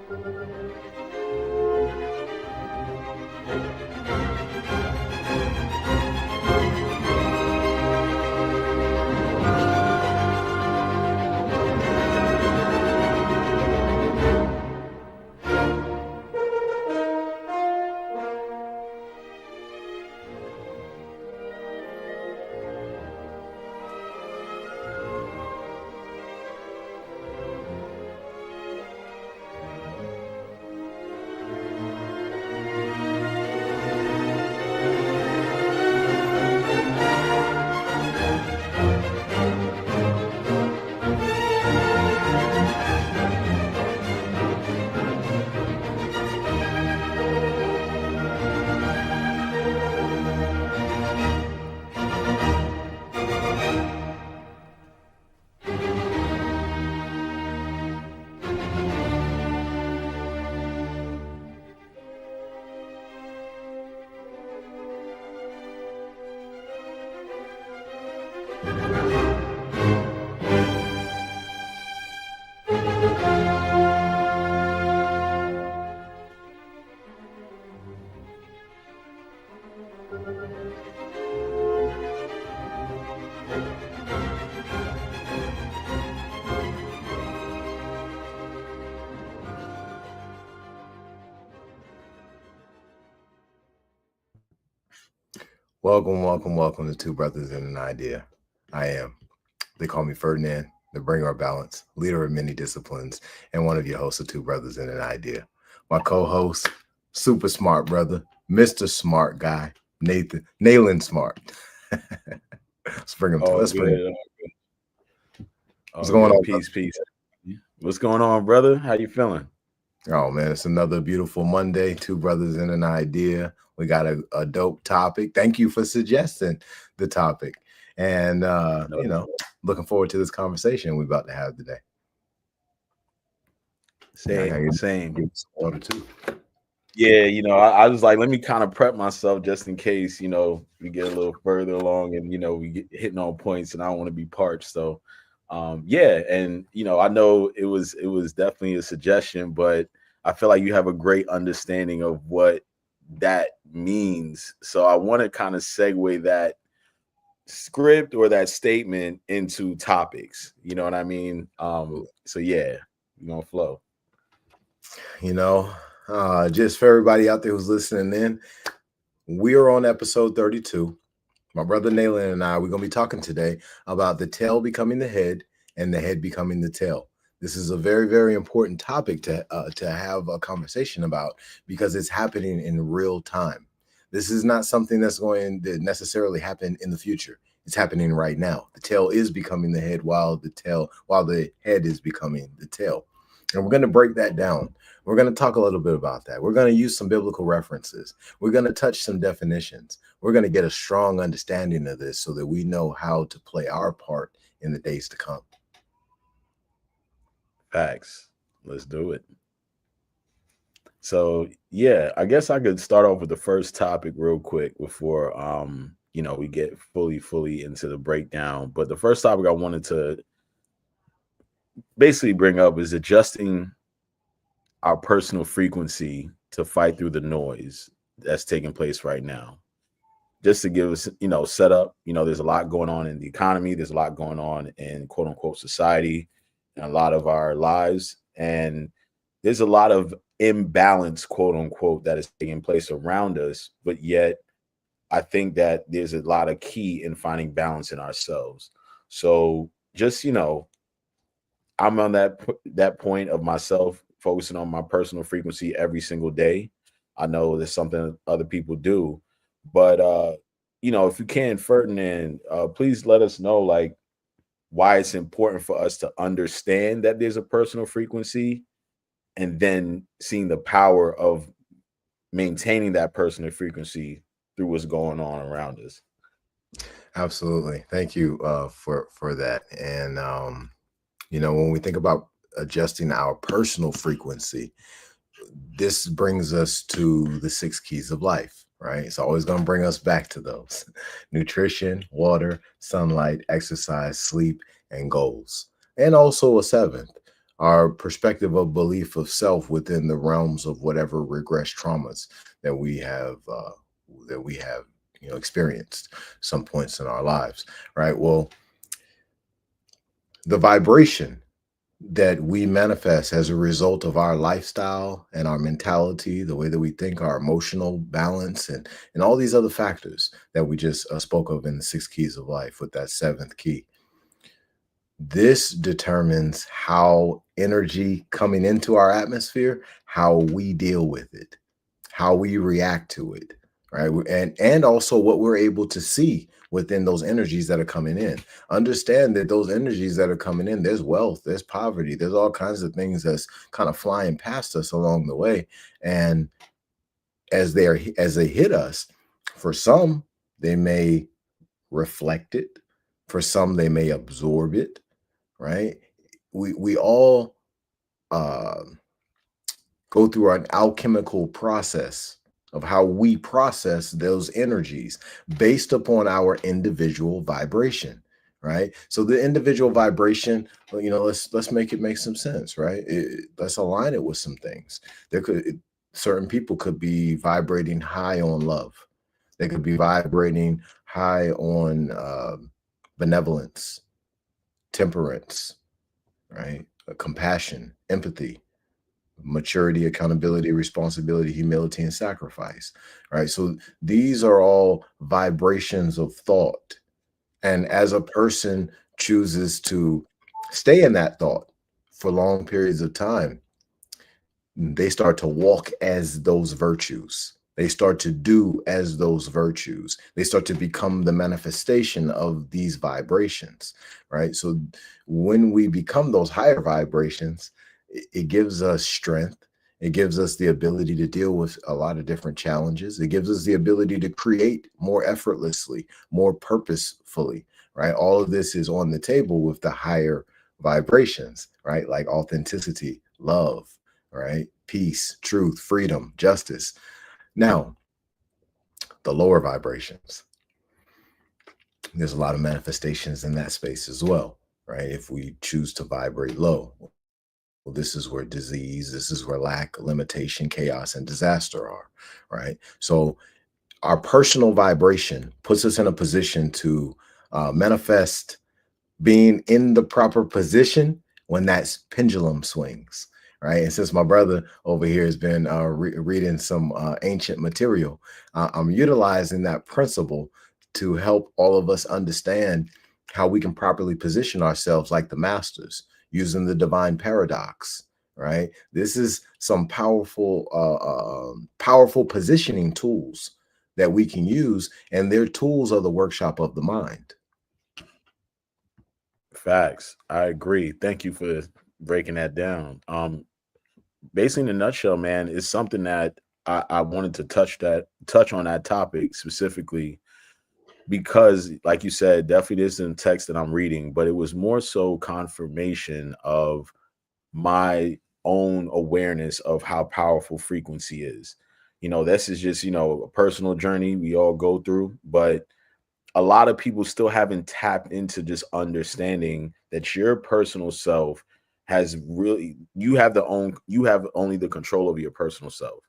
Welcome to Two Brothaz An Idea. They call me Ferdinand, the bringer of balance, leader of many disciplines, and one of your hosts of Two Brothaz An Idea. My co-host, super smart brother, Mr. Smart Guy, Nalan Smart. Let's bring him. What's going on? Peace. What's going on, brother? How you feeling? Oh man, it's another beautiful Monday. Two Brothaz An Idea. We got a dope topic. Thank you for suggesting the topic. And, looking forward to this conversation we're about to have today. Same. Water too. Yeah, I was like, let me kind of prep myself just in case, we get a little further along and, we get hitting on points and I don't want to be parched. So, and, I know it was definitely a suggestion, but I feel like you have a great understanding of what that means. So I want to kind of segue that script or that statement into topics. You know what I mean? So yeah, we're gonna flow. Just for everybody out there who's listening in, we are on episode 32. My brother Nalan and I, we're gonna be talking today about the tail becoming the head and the head becoming the tail. This is a very, very important topic to have a conversation about because it's happening in real time. This is not something that's going to necessarily happen in the future. It's happening right now. The tail is becoming the head while the head is becoming the tail. And we're going to break that down. We're going to talk a little bit about that. We're going to use some biblical references. We're going to touch some definitions. We're going to get a strong understanding of this so that we know how to play our part in the days to come. Facts. Let's do it. So yeah, I guess I could start off with the first topic real quick before we get fully into the breakdown. But the first topic I wanted to basically bring up is adjusting our personal frequency to fight through the noise that's taking place right now. Just to give us, set up, there's a lot going on in the economy. There's a lot going on in quote unquote society and a lot of our lives. And there's a lot of imbalance, quote unquote, that is taking place around us. But yet I think that there's a lot of key in finding balance in ourselves. So just, I'm on that point of myself focusing on my personal frequency every single day. I know there's something other people do, but if you can, Ferdinand, please let us know why it's important for us to understand that there's a personal frequency and then seeing the power of maintaining that personal frequency through what's going on around us. Absolutely. Thank you for that. And, when we think about adjusting our personal frequency, this brings us to the 6 keys of life, right? It's always going to bring us back to those: nutrition, water, sunlight, exercise, sleep, and goals. And also a 7th, our perspective of belief of self within the realms of whatever regress traumas that we have experienced some points in our lives, right? Well, the vibration that we manifest as a result of our lifestyle and our mentality, the way that we think, our emotional balance, and all these other factors that we just spoke of in the 6 keys of life with that seventh key. This determines how energy coming into our atmosphere, how we deal with it, how we react to it, right? And also what we're able to see within those energies that are coming in. Understand that those energies that are coming in, there's wealth, there's poverty, there's all kinds of things that's kind of flying past us along the way. And as they hit us, for some, they may reflect it. For some, they may absorb it, right? We all uh, go through an alchemical process of how we process those energies based upon our individual vibration, right? So the individual vibration, well, let's make it make some sense, right? Let's align it with some things. Certain people could be vibrating high on love. They could be vibrating high on benevolence, temperance, right? Compassion, empathy, maturity, accountability, responsibility, humility, and sacrifice, right? So these are all vibrations of thought. And as a person chooses to stay in that thought for long periods of time, they start to walk as those virtues. They start to do as those virtues. They start to become the manifestation of these vibrations, right? So when we become those higher vibrations, it gives us strength. It gives us the ability to deal with a lot of different challenges. It gives us the ability to create more effortlessly, more purposefully, right? All of this is on the table with the higher vibrations, right? Like authenticity, love, right? Peace, truth, freedom, justice. Now, the lower vibrations, there's a lot of manifestations in that space as well, right? If we choose to vibrate low, well, this is where disease, this is where lack, limitation, chaos, and disaster are, right? So our personal vibration puts us in a position to manifest being in the proper position when that pendulum swings, right? And since my brother over here has been reading some ancient material, I'm utilizing that principle to help all of us understand how we can properly position ourselves like the masters using the divine paradox, right? This is some powerful positioning tools that we can use, and their tools are the workshop of the mind. Facts. I agree. Thank you for breaking that down. Basically in a nutshell, man, it's something that I wanted to touch on that topic specifically because, like you said, definitely this is in text that I'm reading, but it was more so confirmation of my own awareness of how powerful frequency is. This is just, a personal journey we all go through, but a lot of people still haven't tapped into just understanding that your personal self has really you have only the control over your personal self.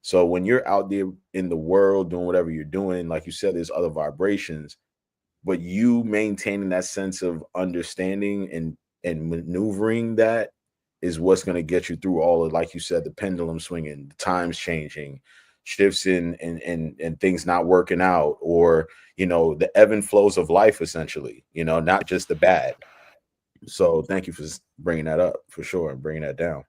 So when you're out there in the world doing whatever you're doing, like you said, there's other vibrations, but you maintaining that sense of understanding and maneuvering that is what's going to get you through all of, like you said, the pendulum swinging, the times changing, shifts and things not working out, or the ebb and flows of life, essentially, not just the bad. So thank you for bringing that up, for sure, and bringing that down.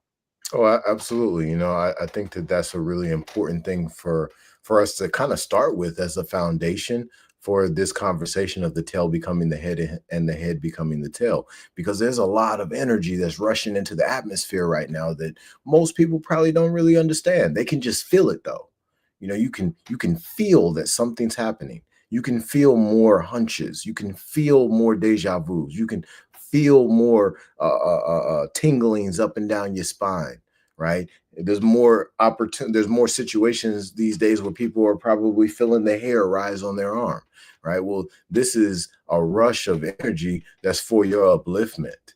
Oh, absolutely. I think that that's a really important thing for us to kind of start with as a foundation for this conversation of the tail becoming the head and the head becoming the tail, because there's a lot of energy that's rushing into the atmosphere right now that most people probably don't really understand. They can just feel it though. You can feel that something's happening. You can feel more hunches. You can feel more deja vus. You can feel more tinglings up and down your spine, right? There's more opportunity. There's more situations these days where people are probably feeling the hair rise on their arm, right? Well, this is a rush of energy that's for your upliftment.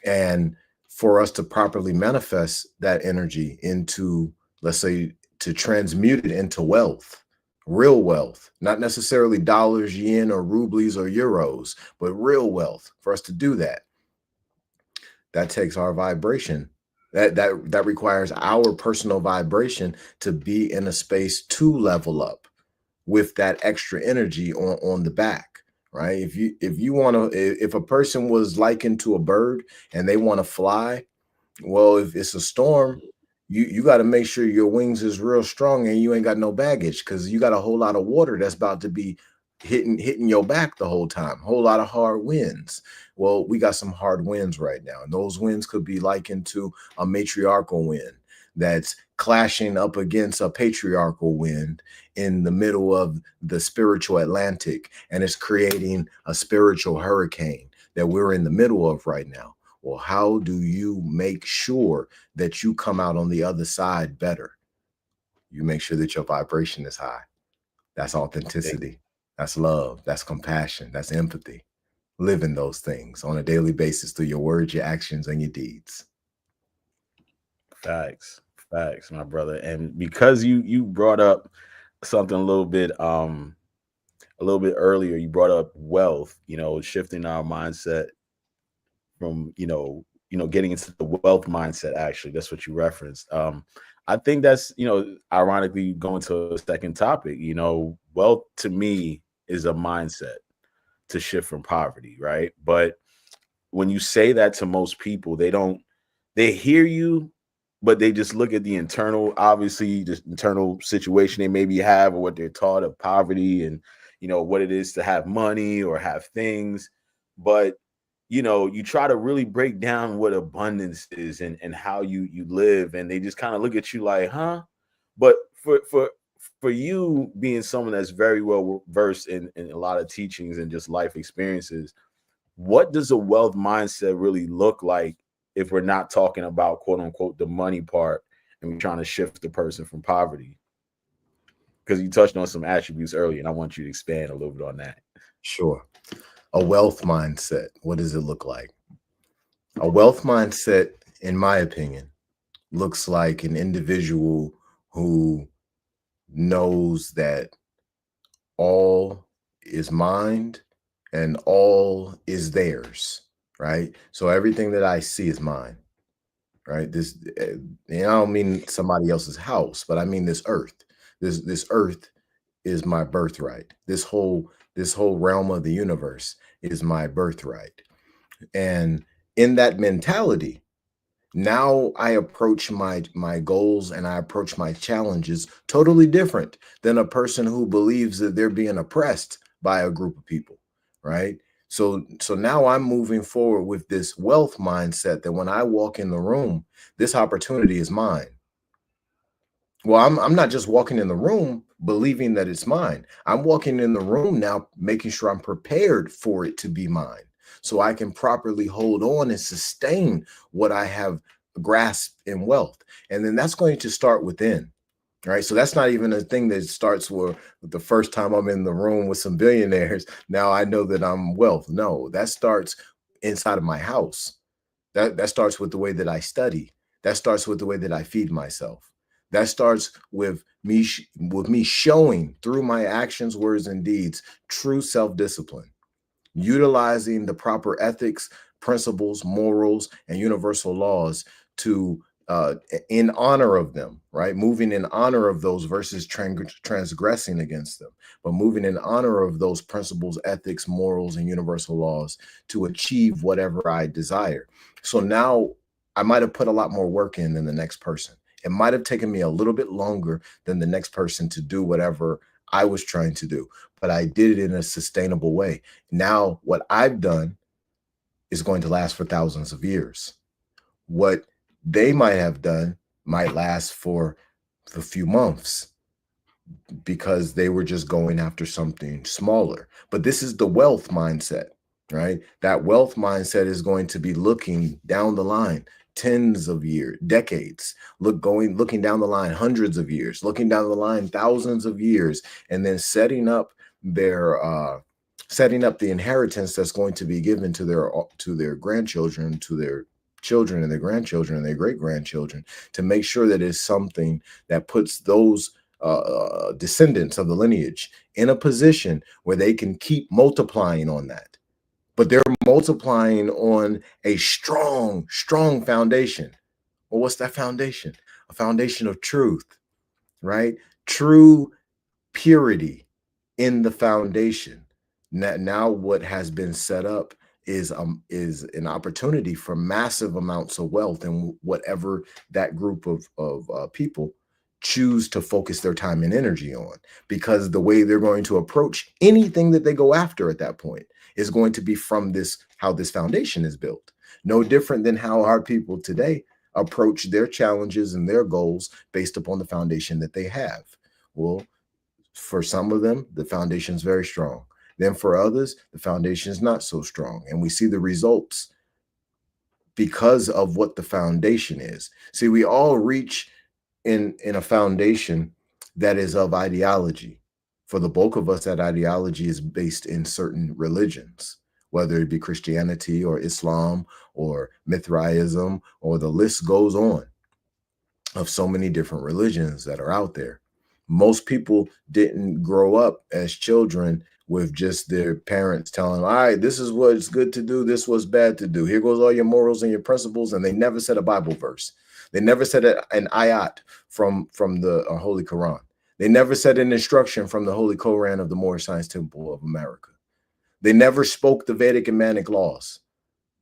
And for us to properly manifest that energy into, let's say, to transmute it into wealth, real wealth, not necessarily dollars, yen, or rubles or euros, but real wealth. For us to do that, that takes our vibration. That requires our personal vibration to be in a space to level up with that extra energy on the back, right? If you want to, if a person was likened to a bird and they want to fly, well, if it's a storm, you got to make sure your wings is real strong and you ain't got no baggage, because you got a whole lot of water that's about to be hitting your back the whole time. Whole lot of hard winds. Well, we got some hard winds right now, and those winds could be likened to a matriarchal wind that's clashing up against a patriarchal wind in the middle of the spiritual Atlantic, and it's creating a spiritual hurricane that we're in the middle of right now. Well, how do you make sure that you come out on the other side better? You make sure that your vibration is high. That's authenticity. That's love. That's compassion. That's empathy. Living those things on a daily basis through your words, your actions, and your deeds. Facts, my brother. And because you brought up something a little bit earlier, you brought up wealth, shifting our mindset from, getting into the wealth mindset. Actually, that's what you referenced. I think that's, ironically going to a second topic. Wealth to me is a mindset to shift from poverty, right? But when you say that to most people, they hear you, but they just look at the internal, obviously, the internal situation they maybe have, or what they're taught of poverty, and what it is to have money or have things. But you try to really break down what abundance is and how you live, and they just kind of look at you like, huh? But for you being someone that's very well versed in a lot of teachings and just life experiences, what does a wealth mindset really look like if we're not talking about, quote unquote, the money part, and we're trying to shift the person from poverty? Because you touched on some attributes earlier, and I want you to expand a little bit on that. Sure. A wealth mindset, what does it look like? A wealth mindset, in my opinion, looks like an individual who knows that all is mind and all is theirs, right? So everything that I see is mine, right? This, and I don't mean somebody else's house, but I mean this earth. This earth is my birthright. This whole realm of the universe is my birthright. And in that mentality, now I approach my goals and I approach my challenges totally different than a person who believes that they're being oppressed by a group of people, right? So now I'm moving forward with this wealth mindset that when I walk in the room, this opportunity is mine. Well, I'm not just walking in the room believing that it's mine. I'm walking in the room now making sure I'm prepared for it to be mine, so I can properly hold on and sustain what I have grasped in wealth. And then that's going to start within, right? So that's not even a thing that starts with the first time I'm in the room with some billionaires. Now I know that I'm wealth. No, that starts inside of my house. That starts with the way that I study. That starts with the way that I feed myself. That starts with me showing through my actions, words, and deeds true self-discipline, utilizing the proper ethics, principles, morals, and universal laws to in honor of them, right? Moving in honor of those versus transgressing against them, but moving in honor of those principles, ethics, morals, and universal laws to achieve whatever I desire. So now I might have put a lot more work in than the next person. It might have taken me a little bit longer than the next person to do whatever I was trying to do, but I did it in a sustainable way. Now, what I've done is going to last for thousands of years. What they might have done might last for a few months because they were just going after something smaller. But this is the wealth mindset, right? That wealth mindset is going to be looking down the line, tens of years, decades, looking down the line, hundreds of years, looking down the line, thousands of years, and then setting up the inheritance that's going to be given to their grandchildren, to children and their grandchildren and their great grandchildren, to make sure that it's something that puts those descendants of the lineage in a position where they can keep multiplying on that. But they're multiplying on a strong, strong foundation. Well, what's that foundation? A foundation of truth, right? True purity in the foundation. Now what has been set up is an opportunity for massive amounts of wealth, and whatever that group of people choose to focus their time and energy on, because the way they're going to approach anything that they go after at that point is going to be from this, how this foundation is built. No different than how our people today approach their challenges and their goals based upon the foundation that they have. Well, for some of them, the foundation is very strong. Then for others, the foundation is not so strong. And we see the results because of what the foundation is. See, we all reach in a foundation that is of ideology. For the bulk of us, that ideology is based in certain religions, whether it be Christianity or Islam or Mithraism, or the list goes on of so many different religions that are out there. Most people didn't grow up as children with just their parents telling them, all right, this is what's good to do, this was bad to do. Here goes all your morals and your principles. And they never said a Bible verse. They never said an ayat from the Holy Quran. They never said an instruction from the Holy Koran of the Moorish Science Temple of America. They never spoke the Vedic and Manic laws.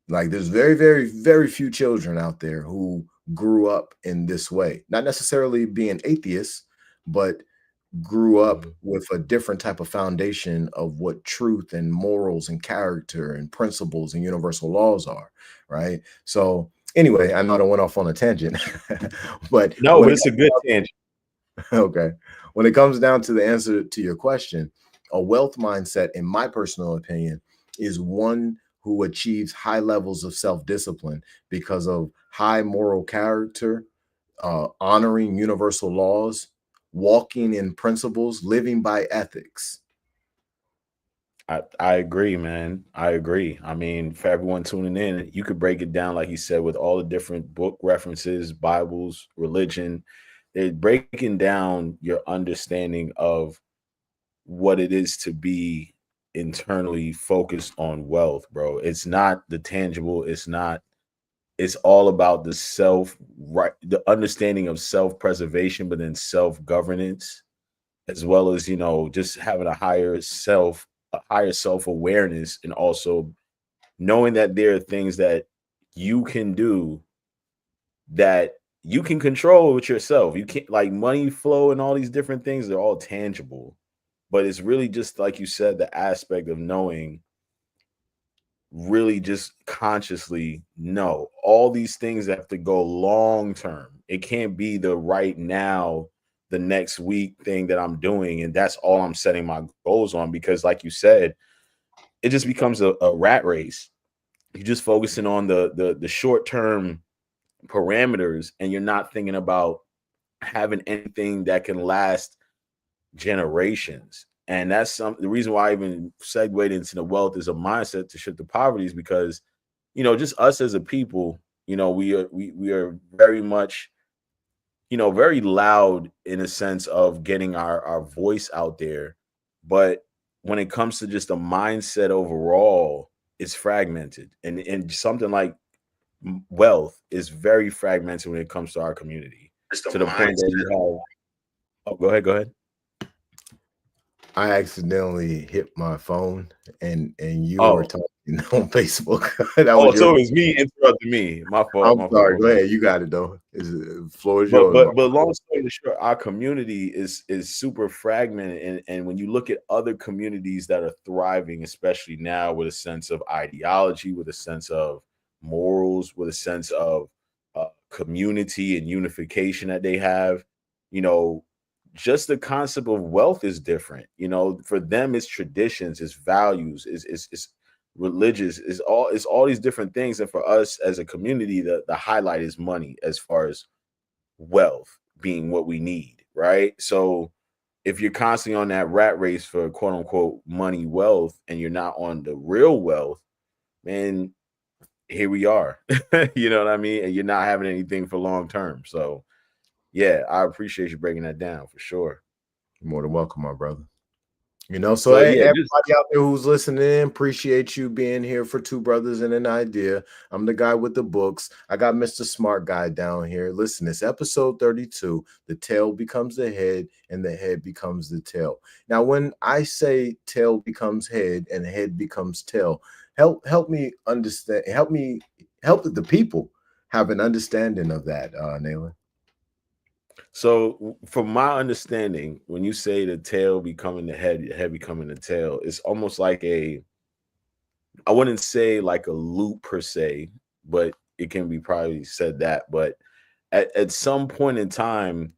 Like, there's very, very, very few children out there who grew up in this way, not necessarily being atheists, but grew up with a different type of foundation of what truth and morals and character and principles and universal laws are, right? So anyway, I know I went off on a tangent, but no, but it's a good tangent. Okay. When it comes down to the answer to your question, a wealth mindset, in my personal opinion, is one who achieves high levels of self-discipline because of high moral character, honoring universal laws, walking in principles, living by ethics. I agree, man. I agree. I mean, for everyone tuning in, you could break it down, like you said, with all the different book references, Bibles, religion. They're breaking down your understanding of what it is to be internally focused on wealth, bro. It's not the tangible. It's all about the the understanding of self-preservation, but then self-governance, as well as, just having a higher self-awareness, and also knowing that there are things that you can do that you can control with yourself. You can't, like money flow and all these different things, they're all tangible. But it's really just, like you said, the aspect of knowing, really just consciously know all these things have to go long term. It can't be the right now, the next week thing that I'm doing, and that's all I'm setting my goals on, because like you said, it just becomes a rat race. You're just focusing on the short-term parameters, and you're not thinking about having anything that can last generations. And that's the reason why I even segued into the wealth is a mindset to shift the poverty, is because, just us as a people, we are very much, very loud in a sense of getting our voice out there. But when it comes to just a mindset overall, it's fragmented. And something like wealth is very fragmented when it comes to our community, to the point that you have. Oh, go ahead. I accidentally hit my phone, and you were talking on Facebook. So it was me interrupting me. My fault. I'm sorry. Go ahead. You got it though. Floor is yours. yours. But long story short, our community is super fragmented, and when you look at other communities that are thriving, especially now, with a sense of ideology, with a sense of morals, with a sense of community and unification that they have, just the concept of wealth is different. For them, it's traditions, it's values, it's religious, it's all these different things. And for us as a community, the highlight is money, as far as wealth being what we need, right? So if you're constantly on that rat race for quote unquote money, wealth, and you're not on the real wealth, man, here we are. You know what I mean? And you're not having anything for long term. So yeah, I appreciate you breaking that down for sure. You're more than welcome, my brother. You know, so So yeah, everybody just out there who's listening in, appreciate you being here for Two Brothers and an Idea. I'm the guy with the books. I got Mr. Smart Guy down here. Listen, it's episode 32. The tail becomes the head and the head becomes the tail. Now, when I say tail becomes head and head becomes tail, help me understand, help the people have an understanding of that, Naylor. so from my understanding, when you say the tail becoming the head becoming the tail, it's almost like I wouldn't say like a loop per se, but it can be probably said that. But at some point in time,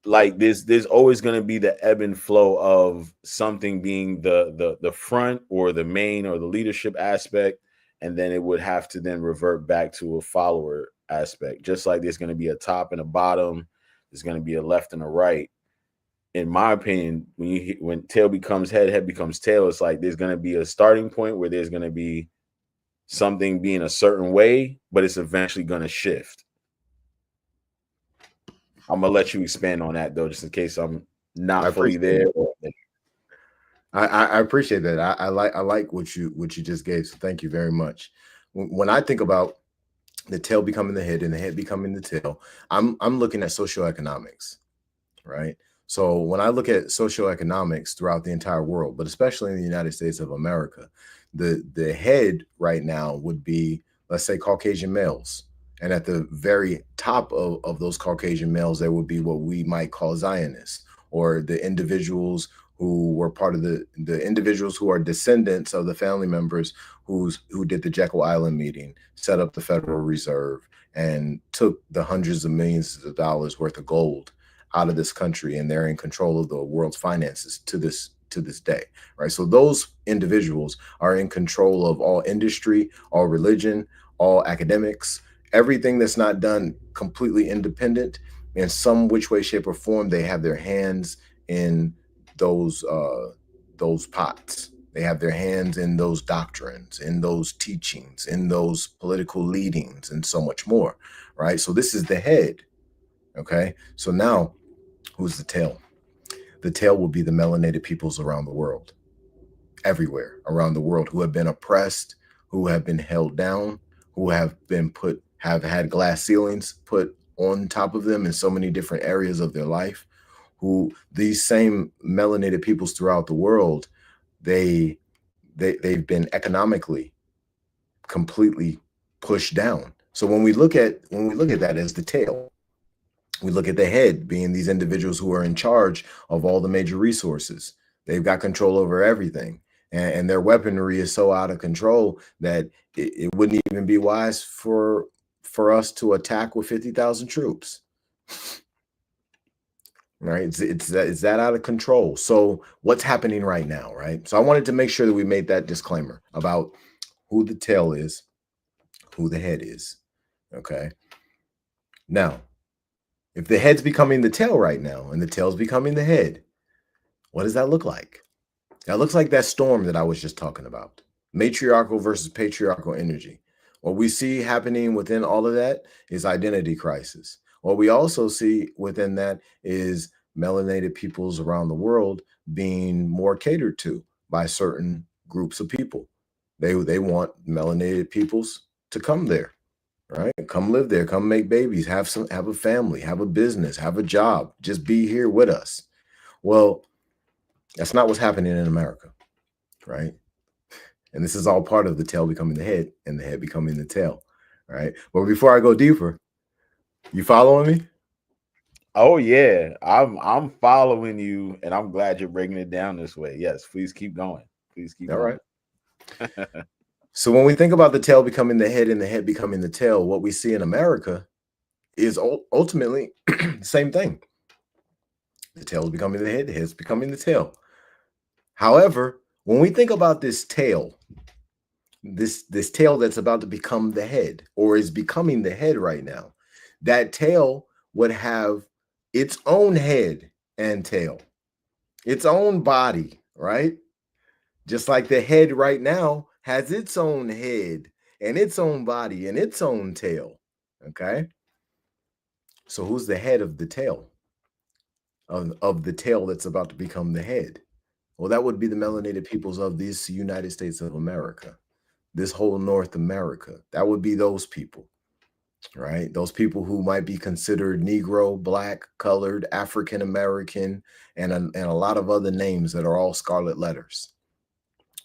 like there's always going to be the ebb and flow of something being the front or the main or the leadership aspect, and then it would have to then revert back to a follower aspect. Just like there's going to be a top and a bottom, there's going to be a left and a right. In my opinion, when tail becomes head, head becomes tail, it's like there's going to be a starting point where there's going to be something being a certain way, but it's eventually going to shift. I'm gonna let you expand on that though, just in case I'm not fully there. I appreciate that. I like what you just gave. So thank you very much. When I think about the tail becoming the head and the head becoming the tail, I'm looking at socioeconomics, right? So when I look at socioeconomics throughout the entire world, but especially in the United States of America, the head right now would be, let's say, Caucasian males. And at the very top of those Caucasian males, there would be what we might call Zionists, or the individuals who were part of the individuals who are descendants of the family members who did the Jekyll Island meeting, set up the Federal Reserve, and took the hundreds of millions of dollars worth of gold out of this country, and they're in control of the world's finances to this day, right? So those individuals are in control of all industry, all religion, all academics, everything that's not done completely independent. In some which way, shape, or form, they have their hands in those pots. They have their hands in those doctrines, in those teachings, in those political leadings, and so much more, right? So this is the head, okay? So now, who's the tail? The tail will be the melanated peoples around the world, everywhere around the world, who have been oppressed, who have been held down, who have had glass ceilings put on top of them in so many different areas of their life, who these same melanated peoples throughout the world, they've been economically completely pushed down. So when we look at that as the tail, we look at the head being these individuals who are in charge of all the major resources. They've got control over everything. And their weaponry is so out of control that it wouldn't even be wise for us to attack with 50,000 troops. Right? It's that out of control. So what's happening right now, right? So I wanted to make sure that we made that disclaimer about who the tail is, who the head is. Okay. Now, if the head's becoming the tail right now and the tail's becoming the head, what does that look like? That looks like that storm that I was just talking about. Matriarchal versus patriarchal energy. What we see happening within all of that is identity crisis. What we also see within that is melanated peoples around the world being more catered to by certain groups of people. They want melanated peoples to come there, right? Come live there, come make babies, have a family, have a business, have a job, just be here with us. Well, that's not what's happening in America, right? And this is all part of the tail becoming the head and the head becoming the tail, right? But before I go deeper, you following me? Oh yeah, I'm following you, and I'm glad you're breaking it down this way. Yes, please keep going. Please keep All going. Right. So when we think about the tail becoming the head and the head becoming the tail, what we see in America is ultimately the same thing. The tail is becoming the head is becoming the tail. However, when we think about this tail, this tail that's about to become the head or is becoming the head right now, that tail would have its own head and tail, its own body, right? Just like the head right now has its own head and its own body and its own tail. Okay. So who's the head of the tail? Of the tail that's about to become the head? Well, that would be the melanated peoples of this United States of America, this whole North America. That would be those people, right? Those people who might be considered Negro, Black, colored, African American, and a lot of other names that are all scarlet letters.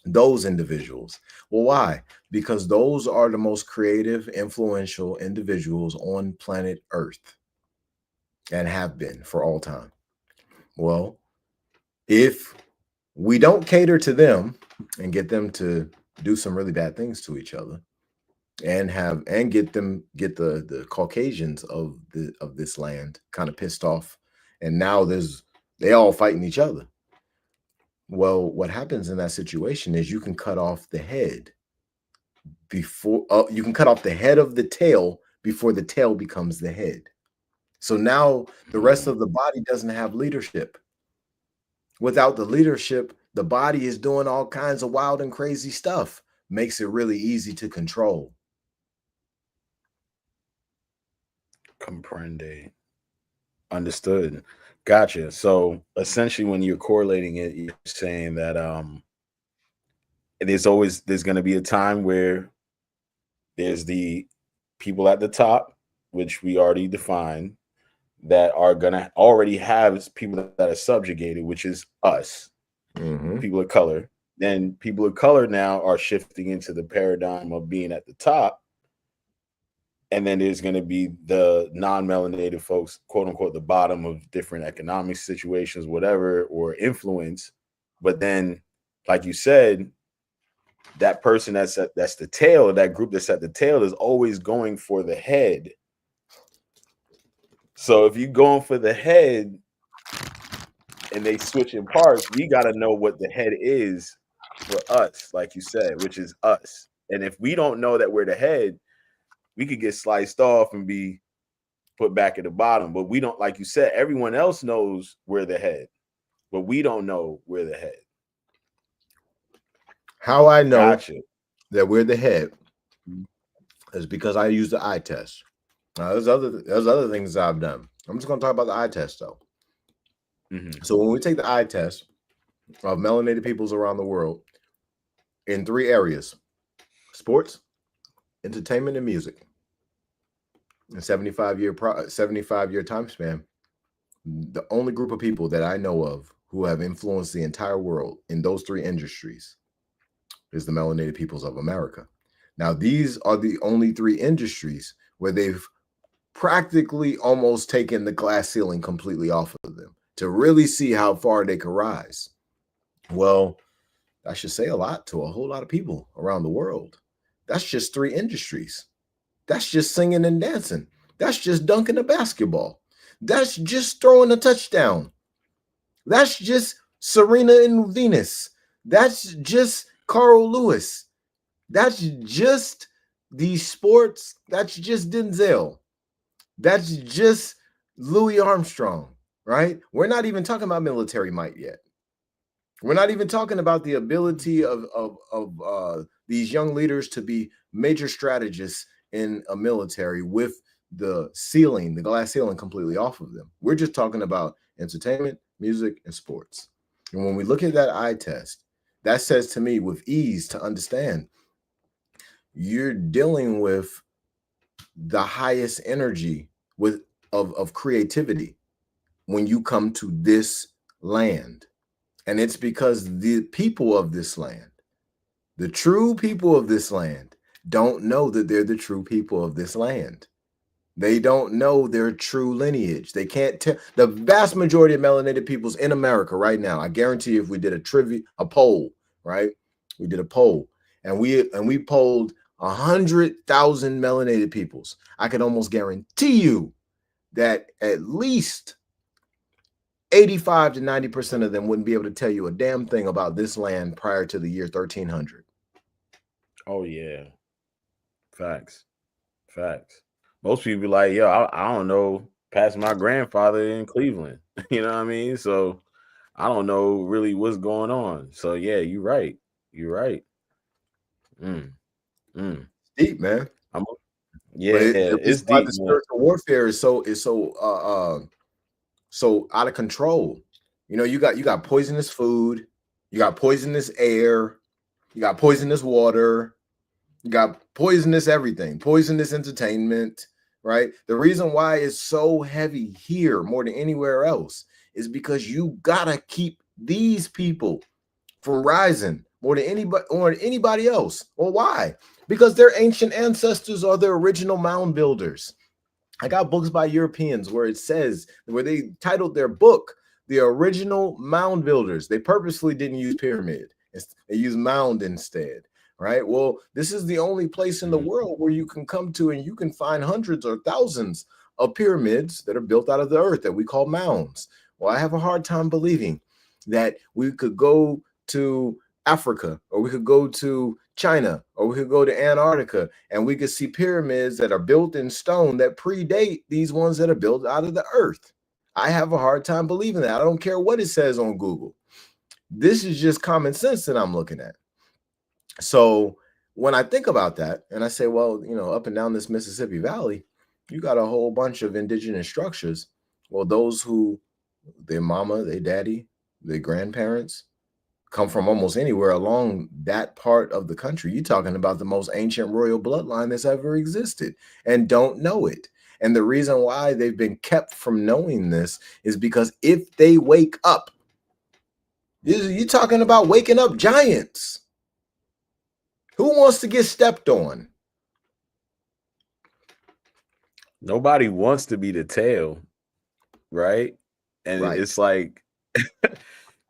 Those individuals. Well, why? Because those are the most creative, influential individuals on planet Earth and have been for all time. Well, if we don't cater to them and get them to do some really bad things to each other and get the Caucasians of this land kind of pissed off, and now they all fighting each other. Well, what happens in that situation is you can cut off the head before you can cut off the head of the tail before the tail becomes the head. So now the rest of the body doesn't have leadership. Without the leadership, the body is doing all kinds of wild and crazy stuff. Makes it really easy to control. Comprende. Understood. Gotcha. So essentially, when you're correlating it, you're saying that there's going to be a time where there's the people at the top, which we already defined, that are going to already have people that are subjugated, which is us, people of color. Then people of color now are shifting into the paradigm of being at the top. And then there's going to be the non-melanated folks, quote unquote, the bottom of different economic situations, whatever, or influence. But then, like you said, that person that's the tail, that group that's at the tail is always going for the head. So if you're going for the head and they switch in parts, we got to know what the head is for us, like you said, which is us. And if we don't know that we're the head, we could get sliced off and be put back at the bottom. But we don't, like you said, everyone else knows we're the head, but we don't know we're the head. How I know that we're the head is because I use the eye test. Now, there's other things that I've done. I'm just going to talk about the eye test, though. So when we take the eye test of melanated peoples around the world in 3 areas: sports, entertainment, and music, in 75-year time span, the only group of people that I know of who have influenced the entire world in those 3 industries is the melanated peoples of America. Now, these are the only 3 industries where they've practically almost taken the glass ceiling completely off of them to really see how far they can rise. Well, I should say a lot to a whole lot of people around the world. That's just 3 industries. That's just singing and dancing. That's just dunking a basketball. That's just throwing a touchdown. That's just Serena and Venus. That's just Carl Lewis. That's just these sports. That's just Denzel. That's just Louis Armstrong, right? We're not even talking about military might yet. We're not even talking about the ability of these young leaders to be major strategists in a military with the glass ceiling completely off of them. We're just talking about entertainment, music, and sports. And when we look at that eye test, that says to me with ease to understand you're dealing with the highest energy of creativity when you come to this land. And it's because the people of this land, the true people of this land, don't know that they're the true people of this land. They don't know their true lineage. They can't tell. The vast majority of melanated peoples in America right now, I guarantee you, if we did a poll, right? We did a poll and we polled 100,000 melanated peoples. I can almost guarantee you that at least 85 to 90% of them wouldn't be able to tell you a damn thing about this land prior to the year 1300. Oh, yeah. Facts. Most people be like, yo, I don't know past my grandfather in Cleveland. You know what I mean? So I don't know really what's going on. So yeah, you're right. Mm, mm. Deep, man. I'm, yeah, But this it's is why deep, the man. spiritual warfare is so out of control. You know, you got poisonous food, you got poisonous air, you got poisonous water, you got poisonous everything, poisonous entertainment, right? The reason why it's so heavy here more than anywhere else is because you gotta keep these people from rising more than anybody else. Well, why? Because their ancient ancestors are the original mound builders. I got books by Europeans where it says, where they titled their book the original mound builders. They purposely didn't use pyramid, they used mound instead, right? Well, this is the only place in the world where you can come to and you can find hundreds or thousands of pyramids that are built out of the earth that we call mounds. Well, I have a hard time believing that we could go to Africa, or we could go to China, or we could go to Antarctica, and we could see pyramids that are built in stone that predate these ones that are built out of the earth. I have a hard time believing that. I don't care what it says on Google. This is just common sense that I'm looking at. So when I think about that and I say, well, you know, up and down this Mississippi Valley, you got a whole bunch of indigenous structures. Well, those who their mama, their daddy, their grandparents come from almost anywhere along that part of the country. You're talking about the most ancient royal bloodline that's ever existed and don't know it. And the reason why they've been kept from knowing this is because if they wake up, you're talking about waking up giants. Who wants to get stepped on? Nobody wants to be the tail, right? And Right. it's like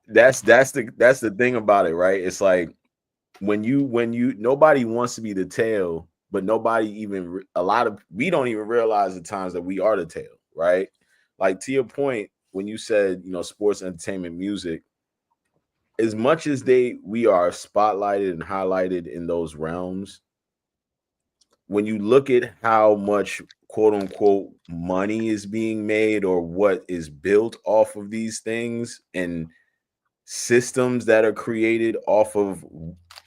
that's the thing about it, right? It's like when you nobody wants to be the tail, but nobody even we don't even realize the times that we are the tail, right? Like to your point when you said, you know, sports, entertainment, music, as much as we are spotlighted and highlighted in those realms, when you look at how much quote unquote money is being made or what is built off of these things and systems that are created off of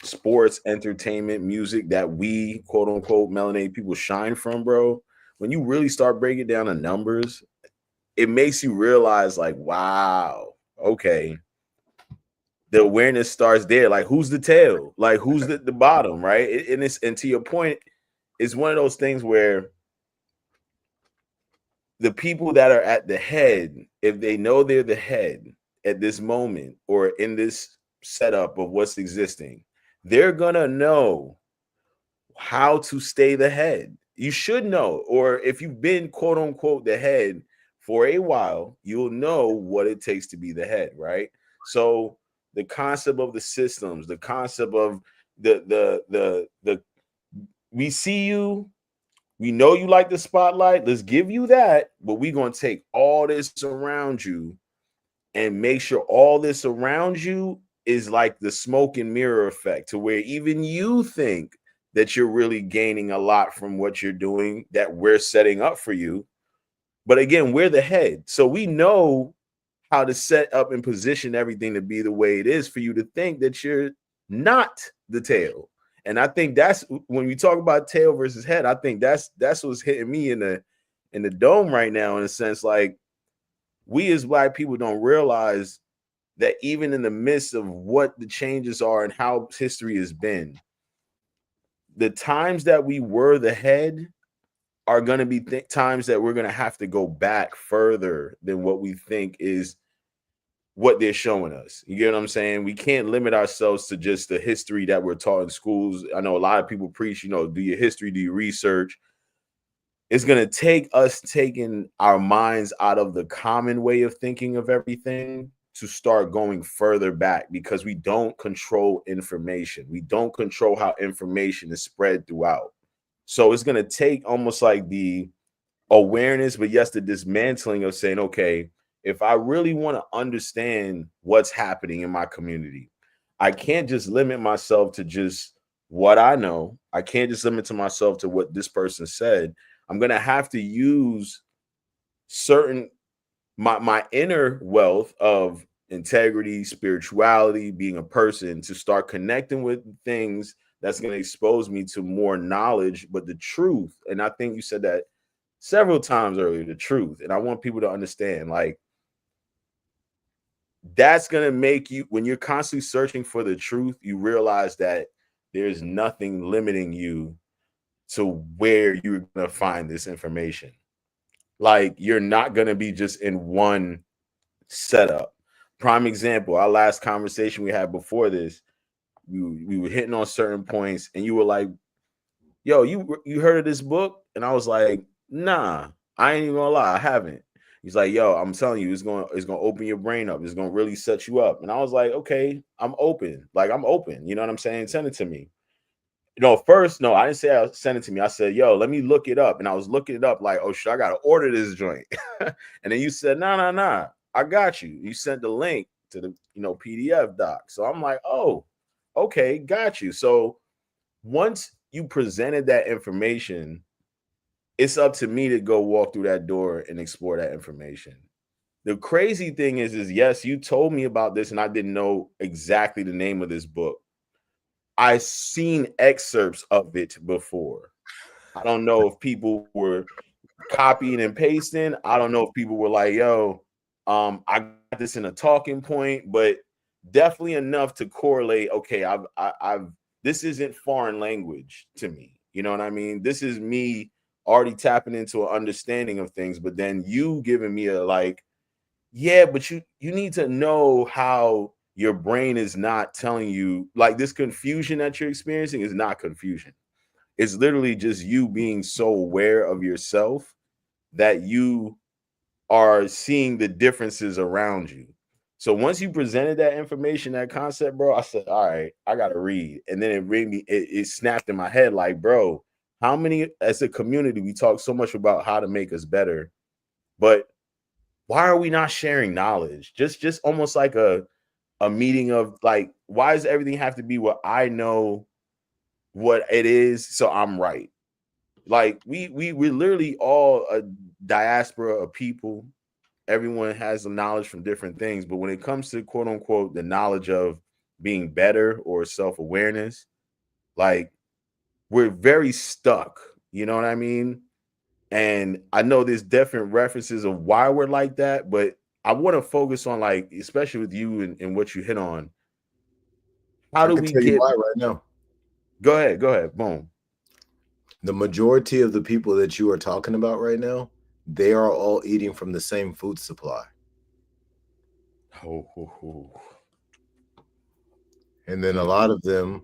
sports, entertainment, music that we quote unquote melanated people shine from, bro. When you really start breaking down the numbers, it makes you realize, like, wow, okay, the awareness starts there. Like, who's the tail? Like, who's the bottom, right? And to your point, it's one of those things where the people that are at the head, if they know they're the head at this moment or in this setup of what's existing, they're gonna know how to stay the head. You should know, or if you've been quote unquote the head for a while, you'll know what it takes to be the head, right? So the concept of the systems, the concept of the we see you, we know you like the spotlight, let's give you that, but we're gonna take all this around you and make sure all this around you is like the smoke and mirror effect, to where even you think that you're really gaining a lot from what you're doing, that we're setting up for you. But again, we're the head, so we know how to set up and position everything to be the way it is for you to think that you're not the tail. And I think that's when we talk about tail versus head, I think that's what's hitting me in the dome right now, in a sense. Like, we as Black people don't realize that even in the midst of what the changes are and how history has been, the times that we were the head are going to be times that we're going to have to go back further than what we think is what they're showing us. You get what I'm saying? We can't limit ourselves to just the history that we're taught in schools. I know a lot of people preach, you know, do your history, do your research. It's going to take us taking our minds out of the common way of thinking of everything to start going further back, because we don't control information. We don't control how information is spread throughout. So it's going to take almost like the awareness, but yes, the dismantling of saying, okay, if I really want to understand what's happening in my community, I can't just limit myself to just what I know. I can't just limit to myself to what this person said. I'm going to have to use certain my inner wealth of integrity, spirituality, being a person, to start connecting with things that's going to expose me to more knowledge, but the truth. And I think you said that several times earlier, the truth. And I want people to understand, like, that's going to make you, when you're constantly searching for the truth, you realize that there's nothing limiting you to where you're going to find this information. Like, you're not going to be just in one setup. Prime example, our last conversation we had before this, we were hitting on certain points, and you were like, yo, you heard of this book? And I was like, nah, I ain't even gonna lie, I haven't. He's like, yo, I'm telling you, it's gonna open your brain up. It's gonna really set you up. And I was like, okay, I'm open. Like, I'm open. You know what I'm saying? Send it to me. First, no, I didn't say I sent it to me. I said, yo, let me look it up. And I was looking it up like, oh shit, I gotta order this joint. And then you said, nah, I got you. You sent the link to the PDF doc. So I'm like, oh, okay, got you. So once you presented that information, it's up to me to go walk through that door and explore that information. The crazy thing is yes, you told me about this and I didn't know exactly the name of this book. I've seen excerpts of it before. I don't know if people were copying and pasting. I don't know if people were like, yo, I got this in a talking point, but definitely enough to correlate. Okay, I've this isn't foreign language to me. You know what I mean? This is me already tapping into an understanding of things, but then you giving me a like, yeah, but you need to know how your brain is not telling you, like, this confusion that you're experiencing is not confusion. It's literally just you being so aware of yourself that you are seeing the differences around you. So once you presented that information, that concept, bro, I said, all right, I got to read. And then it snapped in my head like, bro, how many, as a community, we talk so much about how to make us better, but why are we not sharing knowledge? Just almost like a meeting of like, why does everything have to be what I know what it is, so I'm right? Like, we're literally all a diaspora of people. Everyone has the knowledge from different things, but when it comes to quote unquote the knowledge of being better or self-awareness, like, we're very stuck. You know what I mean? And I know there's different references of why we're like that, but I want to focus on, like, especially with you and what you hit on. How I do can we tell you get? why right now. Go ahead. Boom. The majority of the people that you are talking about right now, they are all eating from the same food supply. Oh. And then a lot of them,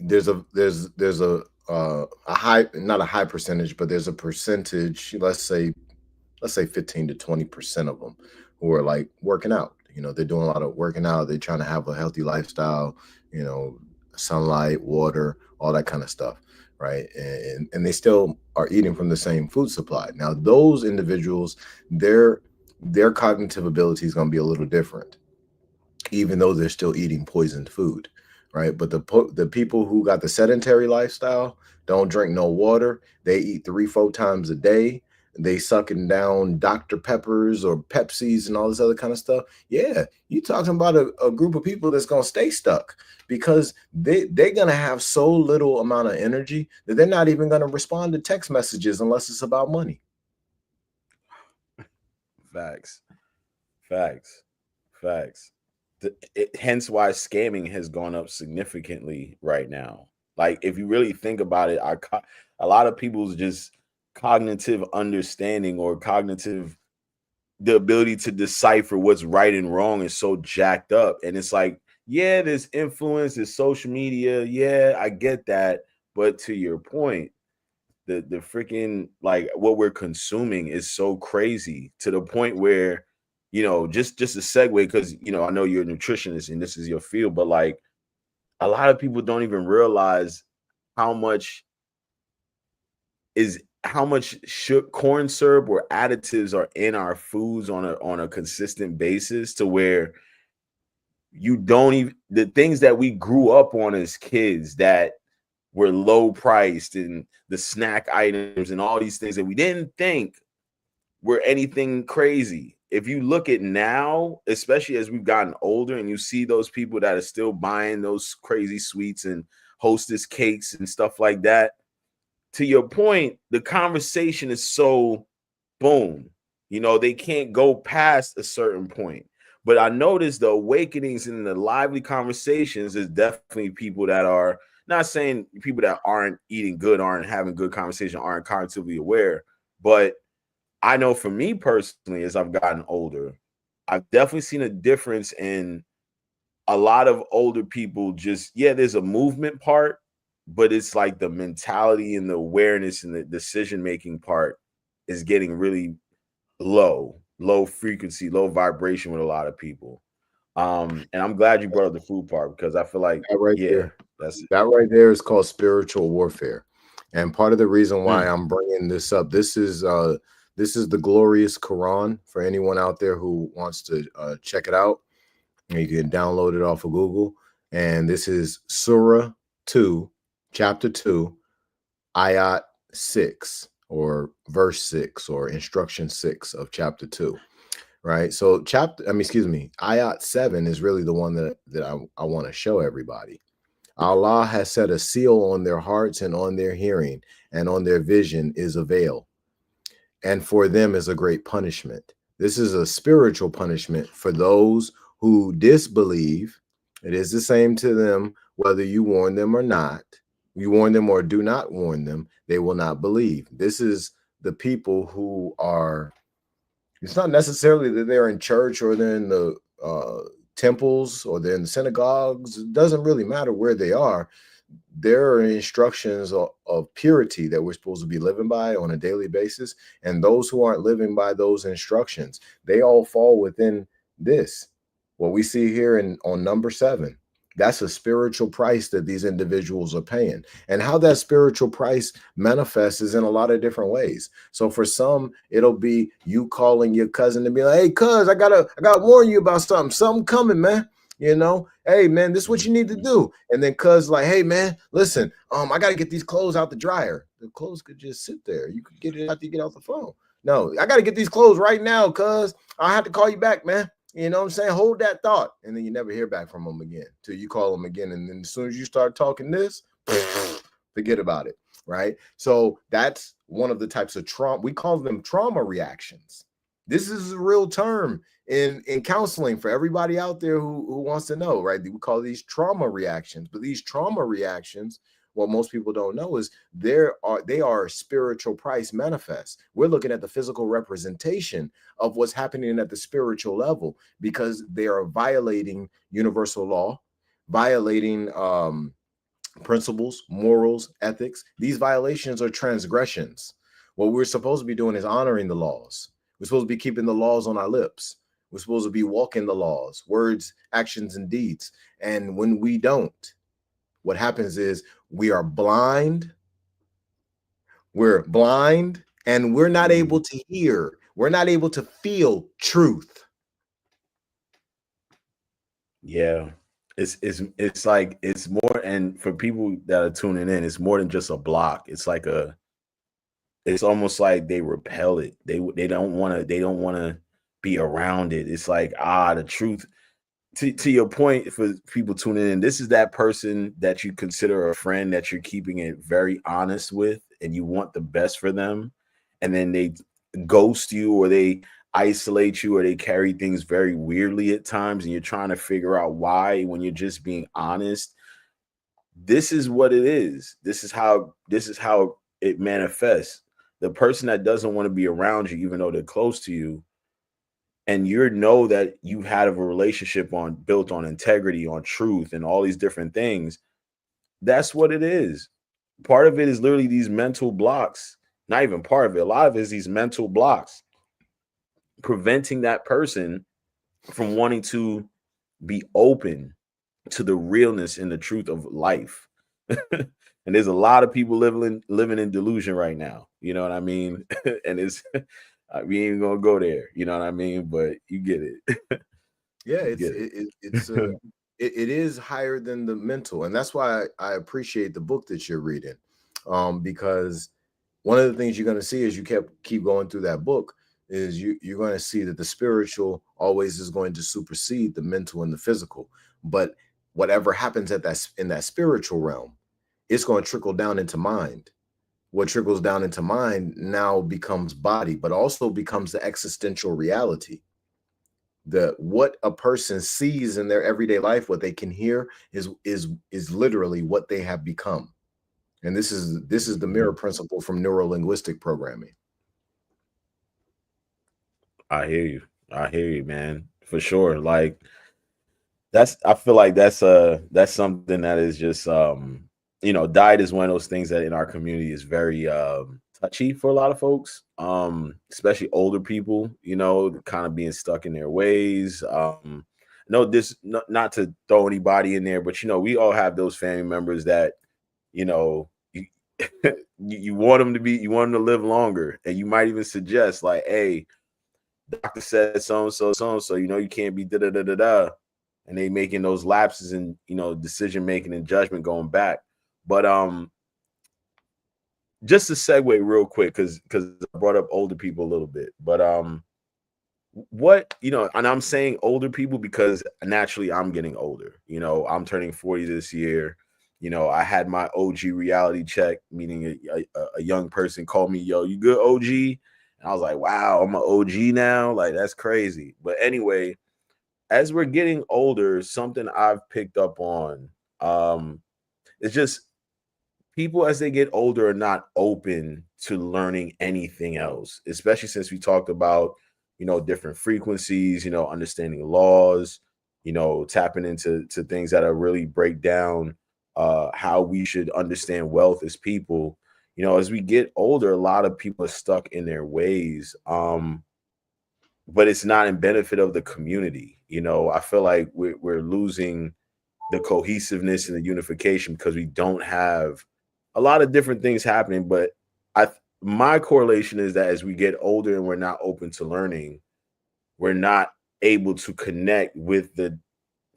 there's a high, not a high percentage, but there's a percentage, let's say 15 to 20% of them who are like working out. They're doing a lot of working out. They're trying to have a healthy lifestyle, sunlight, water, all that kind of stuff, right? And they still are eating from the same food supply. Now, those individuals, their cognitive ability is going to be a little different, even though they're still eating poisoned food, right? But the people who got the sedentary lifestyle, don't drink no water, they eat 3-4 times a day, they sucking down Dr. Peppers or Pepsis and all this other kind of stuff. Yeah, you talking about a group of people that's gonna stay stuck because they're gonna have so little amount of energy that they're not even gonna respond to text messages unless it's about money. Facts. Hence why scamming has gone up significantly right now. Like, if you really think about it, a lot of people's just cognitive understanding or the ability to decipher what's right and wrong is so jacked up. And it's like, yeah, there's influence, there's social media. Yeah, I get that. But to your point, the freaking, like, what we're consuming is so crazy to the point where, just a segue, because I know you're a nutritionist and this is your field, but like, a lot of people don't even realize how much corn syrup or additives are in our foods on a consistent basis, to where you don't even, the things that we grew up on as kids that were low priced, and the snack items and all these things that we didn't think were anything crazy. If you look at now, especially as we've gotten older, and you see those people that are still buying those crazy sweets and hostess cakes and stuff like that. To your point, the conversation is so boom, they can't go past a certain point. But I noticed the awakenings and the lively conversations is definitely people that are not saying people that aren't eating good, aren't having good conversation, aren't cognitively aware. But I know for me personally, as I've gotten older, I've definitely seen a difference in a lot of older people. Just, yeah, there's a movement part, but it's like the mentality and the awareness and the decision making part is getting really low frequency, low vibration with a lot of people. And I'm glad you brought up the food part, because I feel like, That right yeah, there, that's it. that right there is called spiritual warfare. And part of the reason why Mm, I'm bringing this up, this is the glorious Quran for anyone out there who wants to check it out. You can download it off of Google. And this is Surah 2, chapter 2, ayat 6, or verse 6, or instruction 6 of chapter 2. Right. So ayat 7 is really the one that I want to show everybody. Allah has set a seal on their hearts and on their hearing, and on their vision is a veil, and for them is a great punishment. This is a spiritual punishment for those who disbelieve. It is the same to them whether you warn them or not. You warn them or do not warn them, they will not believe. This is the people who are, it's not necessarily that they're in church or they're in the temples or they're in the synagogues. It doesn't really matter where they are. There are instructions of purity that we're supposed to be living by on a daily basis. And those who aren't living by those instructions, they all fall within this. What we see here on number 7, that's a spiritual price that these individuals are paying. And how that spiritual price manifests is in a lot of different ways. So for some, it'll be you calling your cousin and be like, hey, cuz, I gotta warn you about something coming, man. Hey man, this is what you need to do. And then cuz like, hey man, listen, I gotta get these clothes out the dryer. The clothes could just sit there. You could get it after you get off the phone. No, I gotta get these clothes right now, cuz I have to call you back, man. You know what I'm saying? Hold that thought. And then you never hear back from them again till you call them again. And then as soon as you start talking this, forget about it. Right. So that's one of the types of trauma. We call them trauma reactions. This is a real term in counseling for everybody out there who wants to know, right? We call these trauma reactions. But these trauma reactions, what most people don't know is they are spiritual price manifest. We're looking at the physical representation of what's happening at the spiritual level, because they are violating universal law, violating principles, morals, ethics. These violations are transgressions. What we're supposed to be doing is honoring the laws. We're supposed to be keeping the laws on our lips. We're supposed to be walking the laws, words, actions, and deeds. And when we don't, what happens is we're blind, and we're not able to hear, we're not able to feel truth. yeah. It's like, it's more, and for people that are tuning in, it's more than just a block. It's almost like they repel it. They don't want to be around it. It's like, the truth. To your point, for people tuning in, this is that person that you consider a friend, that you're keeping it very honest with, and you want the best for them, and then they ghost you, or they isolate you, or they carry things very weirdly at times, and you're trying to figure out why, when you're just being honest. This is what it is. This is how it manifests. The person that doesn't want to be around you, even though they're close to you, and you know that you had a relationship built on integrity, on truth, and all these different things. That's what it is. Part of it is literally these mental blocks. Not even part of it. A lot of it is these mental blocks preventing that person from wanting to be open to the realness and the truth of life. And there's a lot of people living in delusion right now. You know what I mean? And it's we ain't gonna go there. You know what I mean? But you get it. Yeah, You get it. it is higher than the mental, and that's why I appreciate the book that you're reading, because one of the things you're going to see as you keep going through that book is you're going to see that the spiritual always is going to supersede the mental and the physical. But whatever happens in that spiritual realm, it's going to trickle down into mind. What trickles down into mind now becomes body, but also becomes the existential reality. What a person sees in their everyday life, what they can hear is literally what they have become. And this is the mirror principle from neuro-linguistic programming. I hear you. I hear you, man. For sure. Like I feel like that's something that is just diet is one of those things that in our community is very touchy for a lot of folks, especially older people, kind of being stuck in their ways. No, not to throw anybody in there, but we all have those family members that, you you want them you want them to live longer, and you might even suggest like, hey, doctor said so and so, you can't be da da da da da, and they making those lapses in decision making and judgment going back. But just to segue real quick, because I brought up older people a little bit, but what and I'm saying older people because naturally I'm getting older. I'm turning 40 this year. I had my OG reality check, meaning a young person called me, yo, you good, OG? And I was like, wow, I'm an OG now. Like, that's crazy. But anyway, as we're getting older, something I've picked up on, it's just people as they get older are not open to learning anything else, especially since we talked about, different frequencies, understanding laws, tapping into things that are really break down how we should understand wealth as people. As we get older, a lot of people are stuck in their ways. But it's not in benefit of the community. I feel like we're losing the cohesiveness and the unification because we don't have a lot of different things happening. But my correlation is that as we get older and we're not open to learning, we're not able to connect with the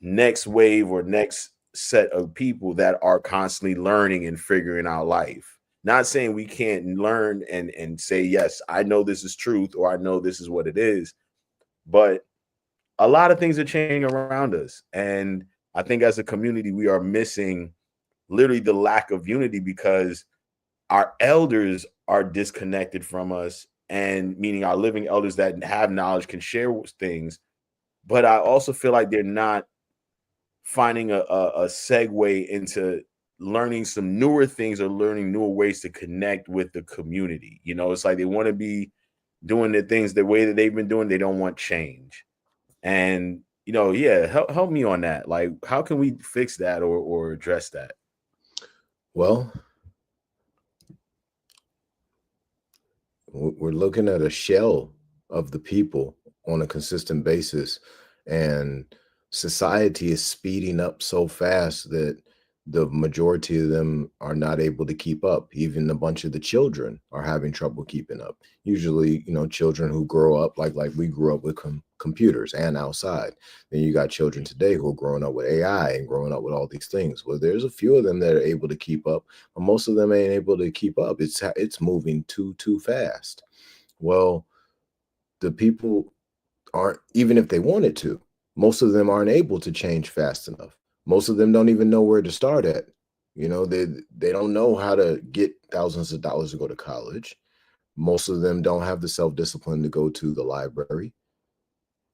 next wave or next set of people that are constantly learning and figuring out life. Not saying we can't learn and say, yes, I know this is truth, or I know this is what it is, but a lot of things are changing around us. And I think as a community, we are missing literally the lack of unity because our elders are disconnected from us, and meaning our living elders that have knowledge can share things. But I also feel like they're not finding a segue into learning some newer things or learning newer ways to connect with the community. It's like they want to be doing the things the way that they've been doing. They don't want change. And, yeah, help me on that. Like, how can we fix that or address that? Well, we're looking at a shell of the people on a consistent basis, and society is speeding up so fast that the majority of them are not able to keep up. Even a bunch of the children are having trouble keeping up. Usually, children who grow up like we grew up with computers and outside. Then you got children today who are growing up with AI and growing up with all these things. Well, there's a few of them that are able to keep up, but most of them ain't able to keep up. It's moving too fast. Well, the people aren't, even if they wanted to, most of them aren't able to change fast enough. Most of them don't even know where to start at. They don't know how to get thousands of dollars to go to college. Most of them don't have the self-discipline to go to the library.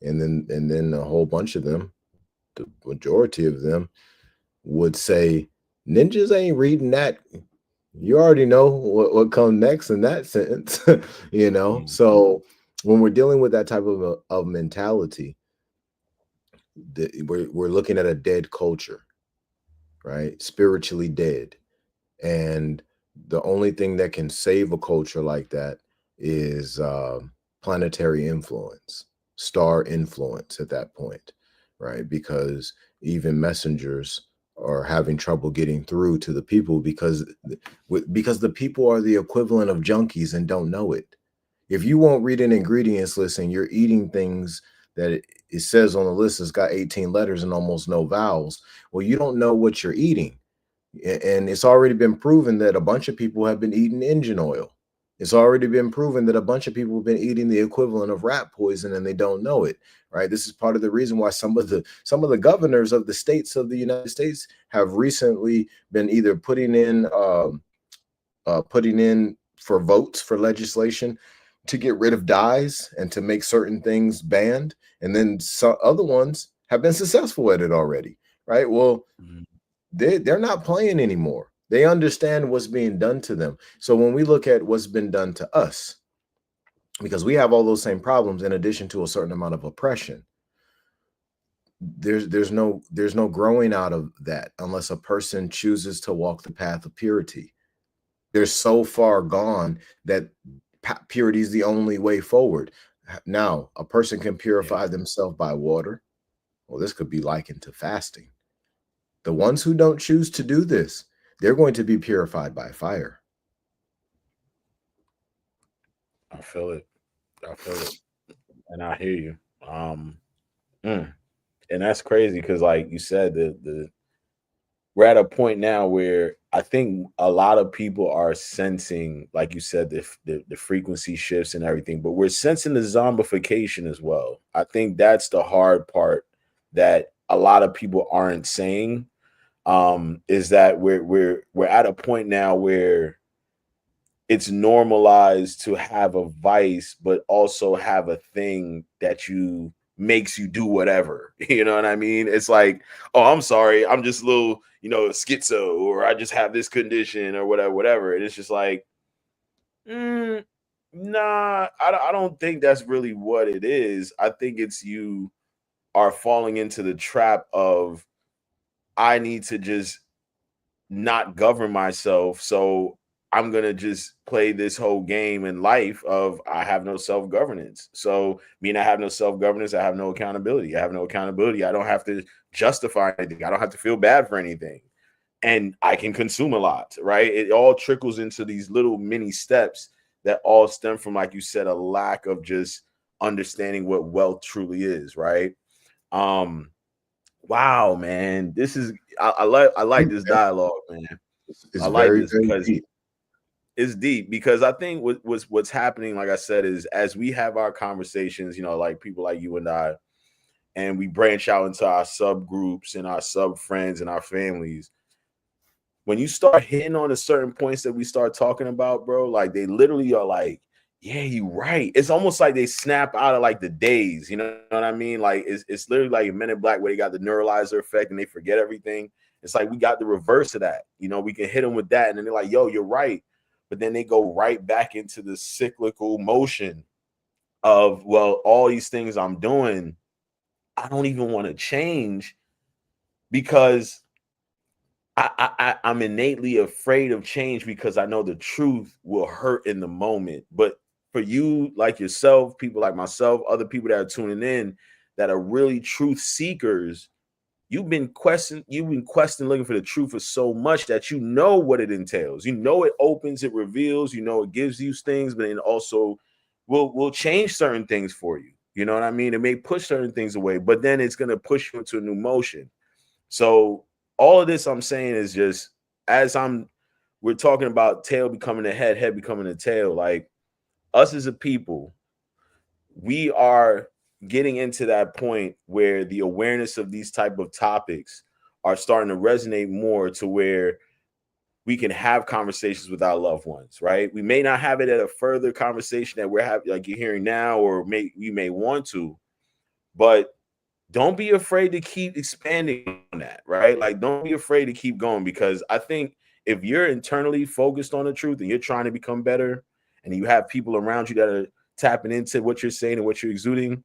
And then a whole bunch of them, the majority of them, would say, ninjas ain't reading that. You already know what comes next in that sentence. Mm-hmm. So when we're dealing with that type of mentality, we're looking at a dead culture, right? Spiritually dead. And the only thing that can save a culture like that is planetary influence, star influence at that point, right? Because even messengers are having trouble getting through to the people because the people are the equivalent of junkies and don't know it. If you won't read an ingredients list and you're eating things that it says on the list has got 18 letters and almost no vowels, well, you don't know what you're eating. And it's already been proven that a bunch of people have been eating engine oil. It's already been proven that a bunch of people have been eating the equivalent of rat poison and they don't know it, right? This is part of the reason why some of the governors of the states of the United States have recently been either putting in for votes for legislation to get rid of dyes and to make certain things banned, and then some other ones have been successful at it already, right? Well, Mhm. they're not playing anymore. They understand what's being done to them. So when we look at what's been done to us, because we have all those same problems in addition to a certain amount of oppression, there's no growing out of that unless a person chooses to walk the path of purity. They're so far gone that purity is the only way forward. Now, a person can Yeah, purify themselves by water. Well, this could be likened to fasting. The ones who don't choose to do this, they're going to be purified by fire. I feel it. I feel it, and I hear you. Mm. And that's crazy because, like you said, the we're at a point now where I think a lot of people are sensing, like you said, the frequency shifts and everything, but we're sensing the zombification as well. I think that's the hard part that a lot of people aren't saying. Is that we're at a point now where it's normalized to have a vice, but also have a thing that you makes you do whatever. You know what I mean? It's like, oh, I'm sorry, I'm just a little, schizo, or I just have this condition or whatever, whatever. And it's just like, mm, nah, I don't think that's really what it is. I think it's you are falling into the trap of I need to just not govern myself. So I'm gonna just play this whole game in life of I have no self-governance. So mean I have no self-governance, I have no accountability. I have no accountability. I don't have to justify anything. I don't have to feel bad for anything. And I can consume a lot, right? It all trickles into these little mini steps that all stem from, like you said, a lack of just understanding what wealth truly is, right? Um, wow, man. This is I like Deep, this man. dialogue, man. It's I like very, this very because deep. it's deep. Because I think what's happening, like I said, is as we have our conversations, like people like you and I, and we branch out into our subgroups and our sub friends and our families. When you start hitting on the certain points that we start talking about, bro, like they literally are like, yeah, you right. It's almost like they snap out of like the days, you know what I mean? Like it's literally like in Men in Black where they got the neuralizer effect and they forget everything. It's like we got the reverse of that. We can hit them with that, and then they're like, yo, you're right. But then they go right back into the cyclical motion of, well, all these things I'm doing, I don't even want to change because I'm innately afraid of change because I know the truth will hurt in the moment. But for you, like yourself, people like myself, other people that are tuning in that are really truth seekers, you've been questioning, looking for the truth for so much that you know what it entails. It opens, it reveals, it gives you things, but it also will change certain things for you. You know what I mean? It may push certain things away, but then it's gonna push you into a new motion. So all of this I'm saying is just as we're talking about tail becoming the head, head becoming the tail, like us as a people, we are getting into that point where the awareness of these type of topics are starting to resonate more to where we can have conversations with our loved ones, right? We may not have it at a further conversation that we're having, like you're hearing now, or we may want to, but don't be afraid to keep expanding on that, right? Like, don't be afraid to keep going because I think if you're internally focused on the truth and you're trying to become better and you have people around you that are tapping into what you're saying and what you're exuding,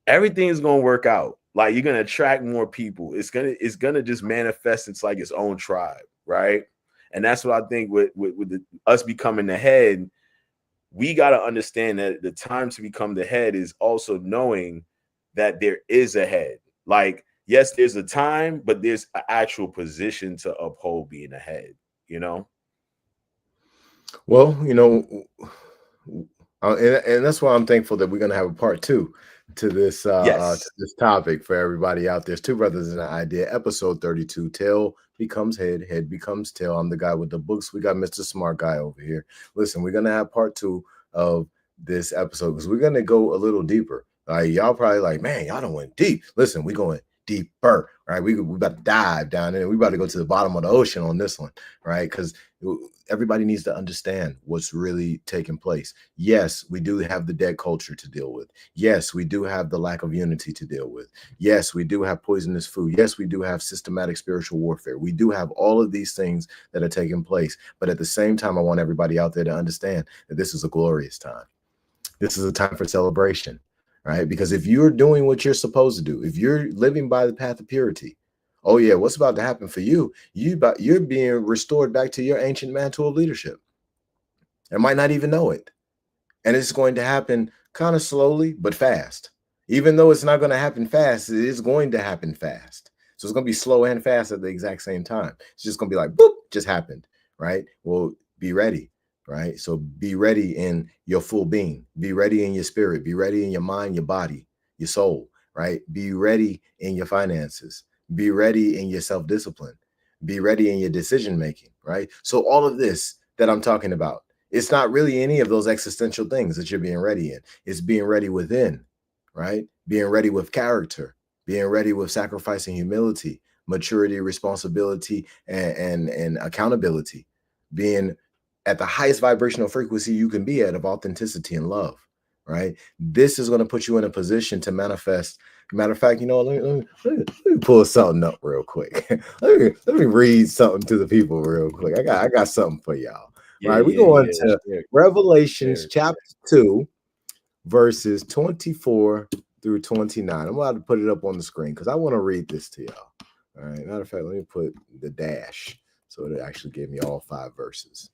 everything is going to work out. Like, you're going to attract more people. It's going to just manifest. It's like its own tribe, right? And that's what I think with us becoming the head, we got to understand that the time to become the head is also knowing that there is a head. Like, yes, there's a time, but there's an actual position to uphold being a head, you know? Well, and that's why I'm thankful that we're going to have a part two, to Yes. this topic for everybody out there. It's Two Brothers and an Idea, episode 32. Tail becomes head, head becomes tail. I'm the guy with the books. We got Mr. Smart Guy over here. Listen, we're gonna have part 2 of this episode because we're gonna go a little deeper. Like y'all probably like, man, y'all don't went deep. Listen, we going deeper, right? We about to dive down in. We about to go to the bottom of the ocean on this one, right? Because everybody needs to understand what's really taking place. Yes, we do have the dead culture to deal with. Yes, we do have the lack of unity to deal with. Yes, we do have poisonous food. Yes, we do have systematic spiritual warfare. We do have all of these things that are taking place. But at the same time, I want everybody out there to understand that this is a glorious time. This is a time for celebration, right? Because if you're doing what you're supposed to do, if you're living by the path of purity, oh yeah, what's about to happen for you? You're being restored back to your ancient mantle of leadership. And might not even know it. And it's going to happen kind of slowly, but fast. Even though it's not going to happen fast, it is going to happen fast. So it's going to be slow and fast at the exact same time. It's just going to be like, boop, just happened, right? Well, be ready, right? So be ready in your full being. Be ready in your spirit. Be ready in your mind, your body, your soul, right? Be ready in your finances. Be ready in your self-discipline. Be ready in your decision making, right? So all of this that I'm talking about, it's not really any of those existential things that you're being ready in. It's being ready within, right? Being ready with character, being ready with sacrifice and humility, maturity, responsibility, and accountability, being at the highest vibrational frequency you can be at of authenticity and love, right? This is going to put you in a position to manifest. Matter of fact, let me pull something up real quick. let me read something to the people real quick. I got something for y'all. Yeah, Right, we yeah, go on yeah. to Share, Revelations share. chapter 2, verses 24 through 29. I'm about to put it up on the screen because I want to read this to y'all. All right, matter of fact, let me put the dash so it actually gave me all 5 verses.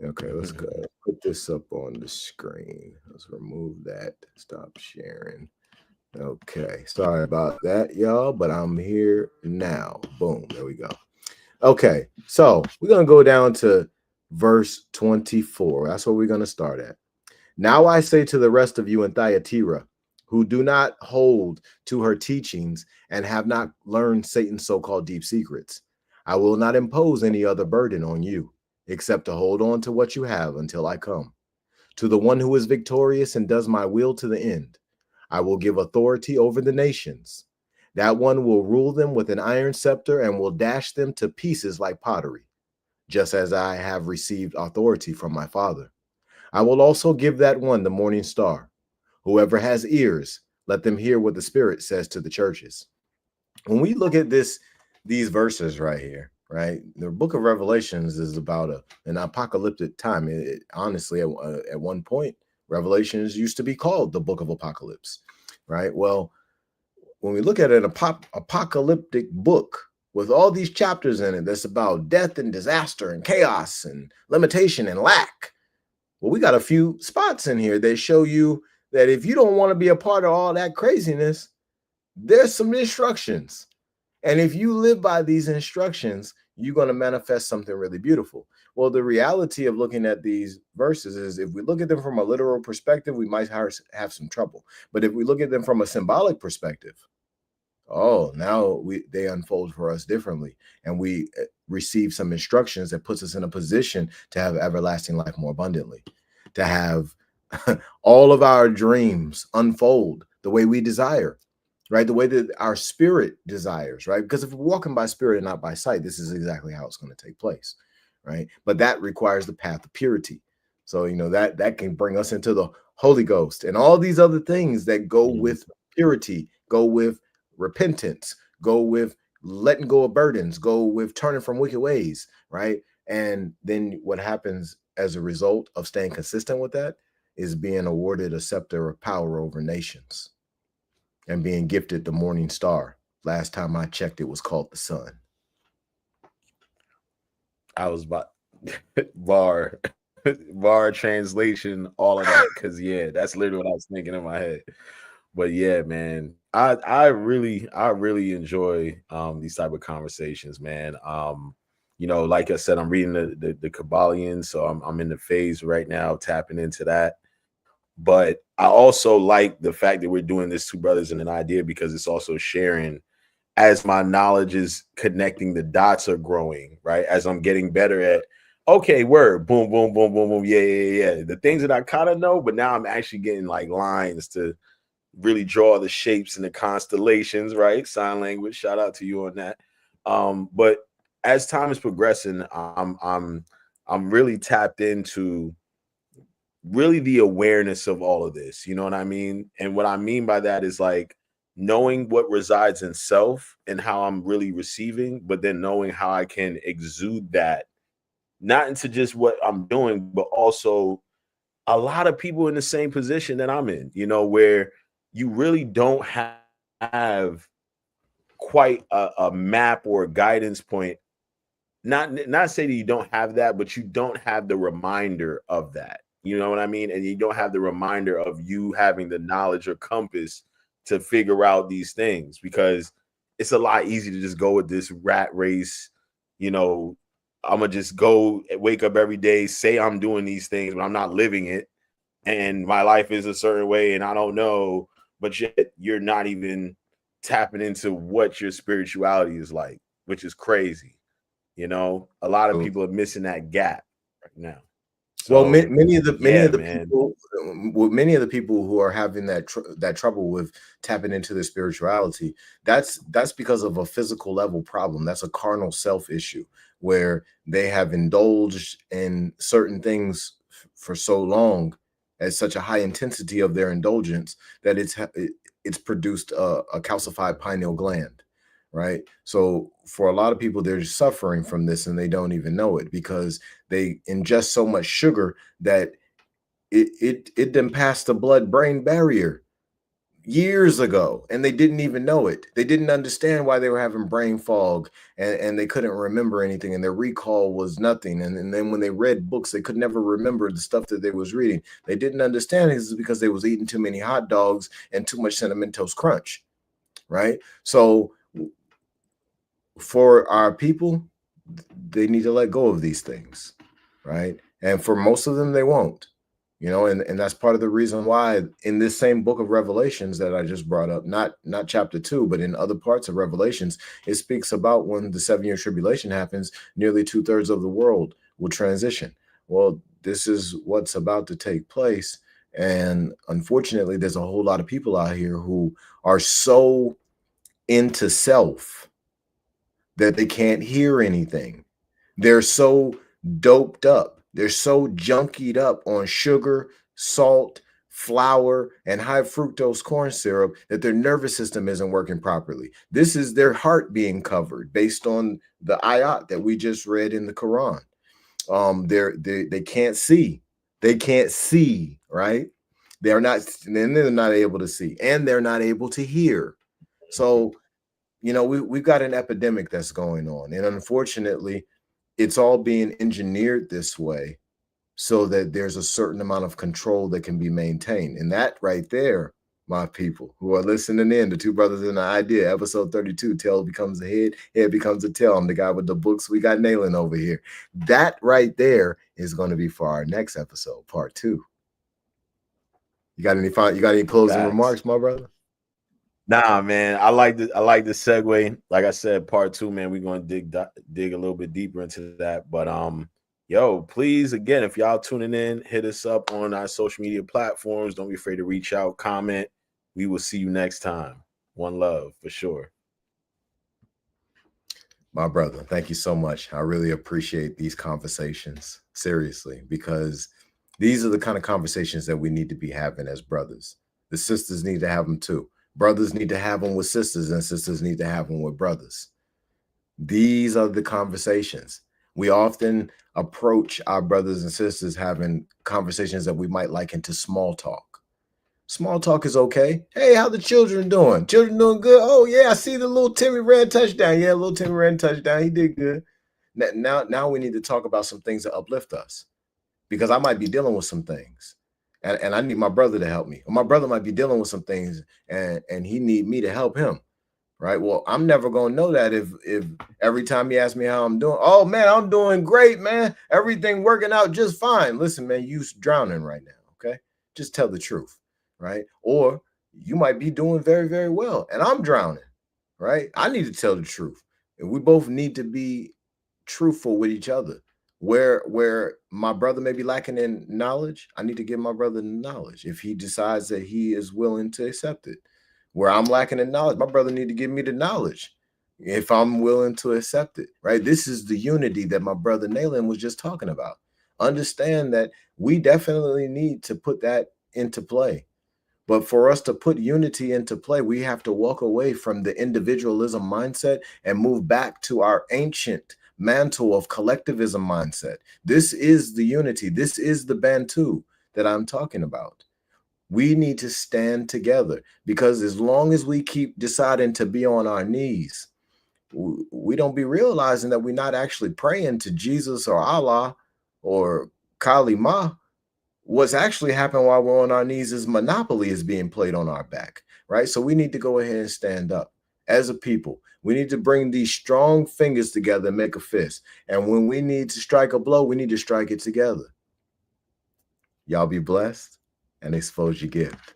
Okay, let's go put this up on the screen. Let's remove that. Stop sharing. Okay, sorry about that, y'all, but I'm here now. Boom, there we go. Okay, so we're going to go down to verse 24. That's where we're going to start at. Now I say to the rest of you in Thyatira, who do not hold to her teachings and have not learned Satan's so-called deep secrets, I will not impose any other burden on you, except to hold on to what you have until I come. To the one who is victorious and does my will to the end, I will give authority over the nations. That one will rule them with an iron scepter and will dash them to pieces like pottery, just as I have received authority from my Father. I will also give that one the morning star. Whoever has ears, let them hear what the Spirit says to the churches. When we look at these verses right here, right, the book of Revelations is about an apocalyptic time. Honestly, at one point, Revelations used to be called the book of apocalypse, right? Well, when we look at an apocalyptic book with all these chapters in it that's about death and disaster and chaos and limitation and lack, well, we got a few spots in here that show you that if you don't want to be a part of all that craziness, there's some instructions. And if you live by these instructions, you're going to manifest something really beautiful. Well, the reality of looking at these verses is if we look at them from a literal perspective, we might have some trouble. But if we look at them from a symbolic perspective, oh, now they unfold for us differently. And we receive some instructions that puts us in a position to have everlasting life more abundantly, to have all of our dreams unfold the way we desire, right? The way that our spirit desires, right? Because if we're walking by spirit and not by sight, this is exactly how it's going to take place, right? But that requires the path of purity. So, that can bring us into the Holy Ghost and all these other things that go with purity, go with repentance, go with letting go of burdens, go with turning from wicked ways, right? And then what happens as a result of staying consistent with that is being awarded a scepter of power over nations and being gifted the morning star. Last time I checked, it was called the sun. I was about bar translation, all of that, because yeah, that's literally what I was thinking in my head. But yeah, man, I really enjoy these type of conversations, man. Like I said, I'm reading the Kabbalion, so I'm in the phase right now tapping into that. But I also like the fact that we're doing this Two Brothers and an Idea, because it's also sharing as my knowledge is connecting, the dots are growing, right? As I'm getting better at, okay, word, boom, boom, boom, boom, boom. Yeah. The things that I kind of know, but now I'm actually getting like lines to really draw the shapes and the constellations, right? Sign language. Shout out to you on that. But as time is progressing, I'm really tapped into really the awareness of all of this. You know what I mean? And what I mean by that is like knowing what resides in self and how I'm really receiving, but then knowing how I can exude that, not into just what I'm doing, but also a lot of people in the same position that I'm in, you know, where you really don't have quite a map or a guidance point. Not say that you don't have that, but you don't have the reminder of that. You know what I mean? And you don't have the reminder of you having the knowledge or compass to figure out these things, because it's a lot easier to just go with this rat race. You know, I'm gonna just go wake up every day, say I'm doing these things, but I'm not living it. And my life is a certain way, and I don't know, but yet you're not even tapping into what your spirituality is like, which is crazy. You know, a lot of people are missing that gap right now. Well, So many yeah, of the man. people, many of the people who are having that trouble with tapping into their spirituality, that's because of a physical level problem. That's a carnal self issue where they have indulged in certain things for so long, at such a high intensity of their indulgence, that it's produced a calcified pineal gland, right? So for a lot of people, they're suffering from this and they don't even know it, because they ingest so much sugar that it didn't pass the blood brain barrier years ago, and they didn't even know it. They didn't understand why they were having brain fog, and they couldn't remember anything, and their recall was nothing. And then when they read books, they could never remember the stuff that they was reading. They didn't understand it because they was eating too many hot dogs and too much Cinnamon Toast Crunch, right? So for our people, they need to let go of these things, right? And for most of them, they won't, you know, and that's part of the reason why in this same book of Revelations that I just brought up, not chapter 2, but in other parts of Revelations, it speaks about when the 7-year tribulation happens, nearly 2/3 of the world will transition. Well, this is what's about to take place. And unfortunately, there's a whole lot of people out here who are so into self that they can't hear anything. They're so doped up. They're so junkied up on sugar, salt, flour, and high fructose corn syrup that their nervous system isn't working properly. This is their heart being covered based on the ayat that we just read in the Quran. They can't see. They can't see, right? They're not, then they're not able to see, and they're not able to hear. So you know, we've got an epidemic that's going on. And unfortunately, it's all being engineered this way so that there's a certain amount of control that can be maintained. And that right there, my people who are listening in, the Two Brothers and an Idea, episode 32, tail becomes a head, head becomes a tail. I'm the guy with the books we got Nalan over here. That right there is going to be for our next episode, part 2. You got any closing remarks, my brother? Nah, man. I like the segue. Like I said, part 2, man. We're gonna dig a little bit deeper into that. But yo, please, again, if y'all tuning in, hit us up on our social media platforms. Don't be afraid to reach out, comment. We will see you next time. One love for sure. My brother, thank you so much. I really appreciate these conversations, seriously, because these are the kind of conversations that we need to be having as brothers. The sisters need to have them too. Brothers need to have them with sisters, and sisters need to have them with brothers. These are the conversations. We often approach our brothers and sisters having conversations that we might like into small talk. Small talk is okay. Hey, how the children doing? Children doing good? Oh, yeah, I see the little Timmy ran touchdown. Yeah, little Timmy ran touchdown. He did good. Now we need to talk about some things that uplift us, because I might be dealing with some things. And I need my brother to help me. Or my brother might be dealing with some things and he need me to help him. Right. Well, I'm never gonna know that if every time you ask me how I'm doing, oh man, I'm doing great, man. Everything working out just fine. Listen, man, you drowning right now. Okay. just tell the truth, right? Or you might be doing very, very well and I'm drowning, right? I need to tell the truth. And we both need to be truthful with each other. Where my brother may be lacking in knowledge, I need to give my brother the knowledge if he decides that he is willing to accept it. Where I'm lacking in knowledge, my brother need to give me the knowledge if I'm willing to accept it, right? This is the unity that my brother Nalan was just talking about. Understand that we definitely need to put that into play. But for us to put unity into play, we have to walk away from the individualism mindset and move back to our ancient mantle of collectivism mindset. This is the unity. This is the Bantu that I'm talking about. We need to stand together, because as long as we keep deciding to be on our knees, we don't be realizing that we're not actually praying to Jesus or Allah or Kali Ma. What's actually happening while we're on our knees is Monopoly is being played on our back, right? So we need to go ahead and stand up as a people. We need to bring these strong fingers together and make a fist. And when we need to strike a blow, we need to strike it together. Y'all be blessed and expose your gift.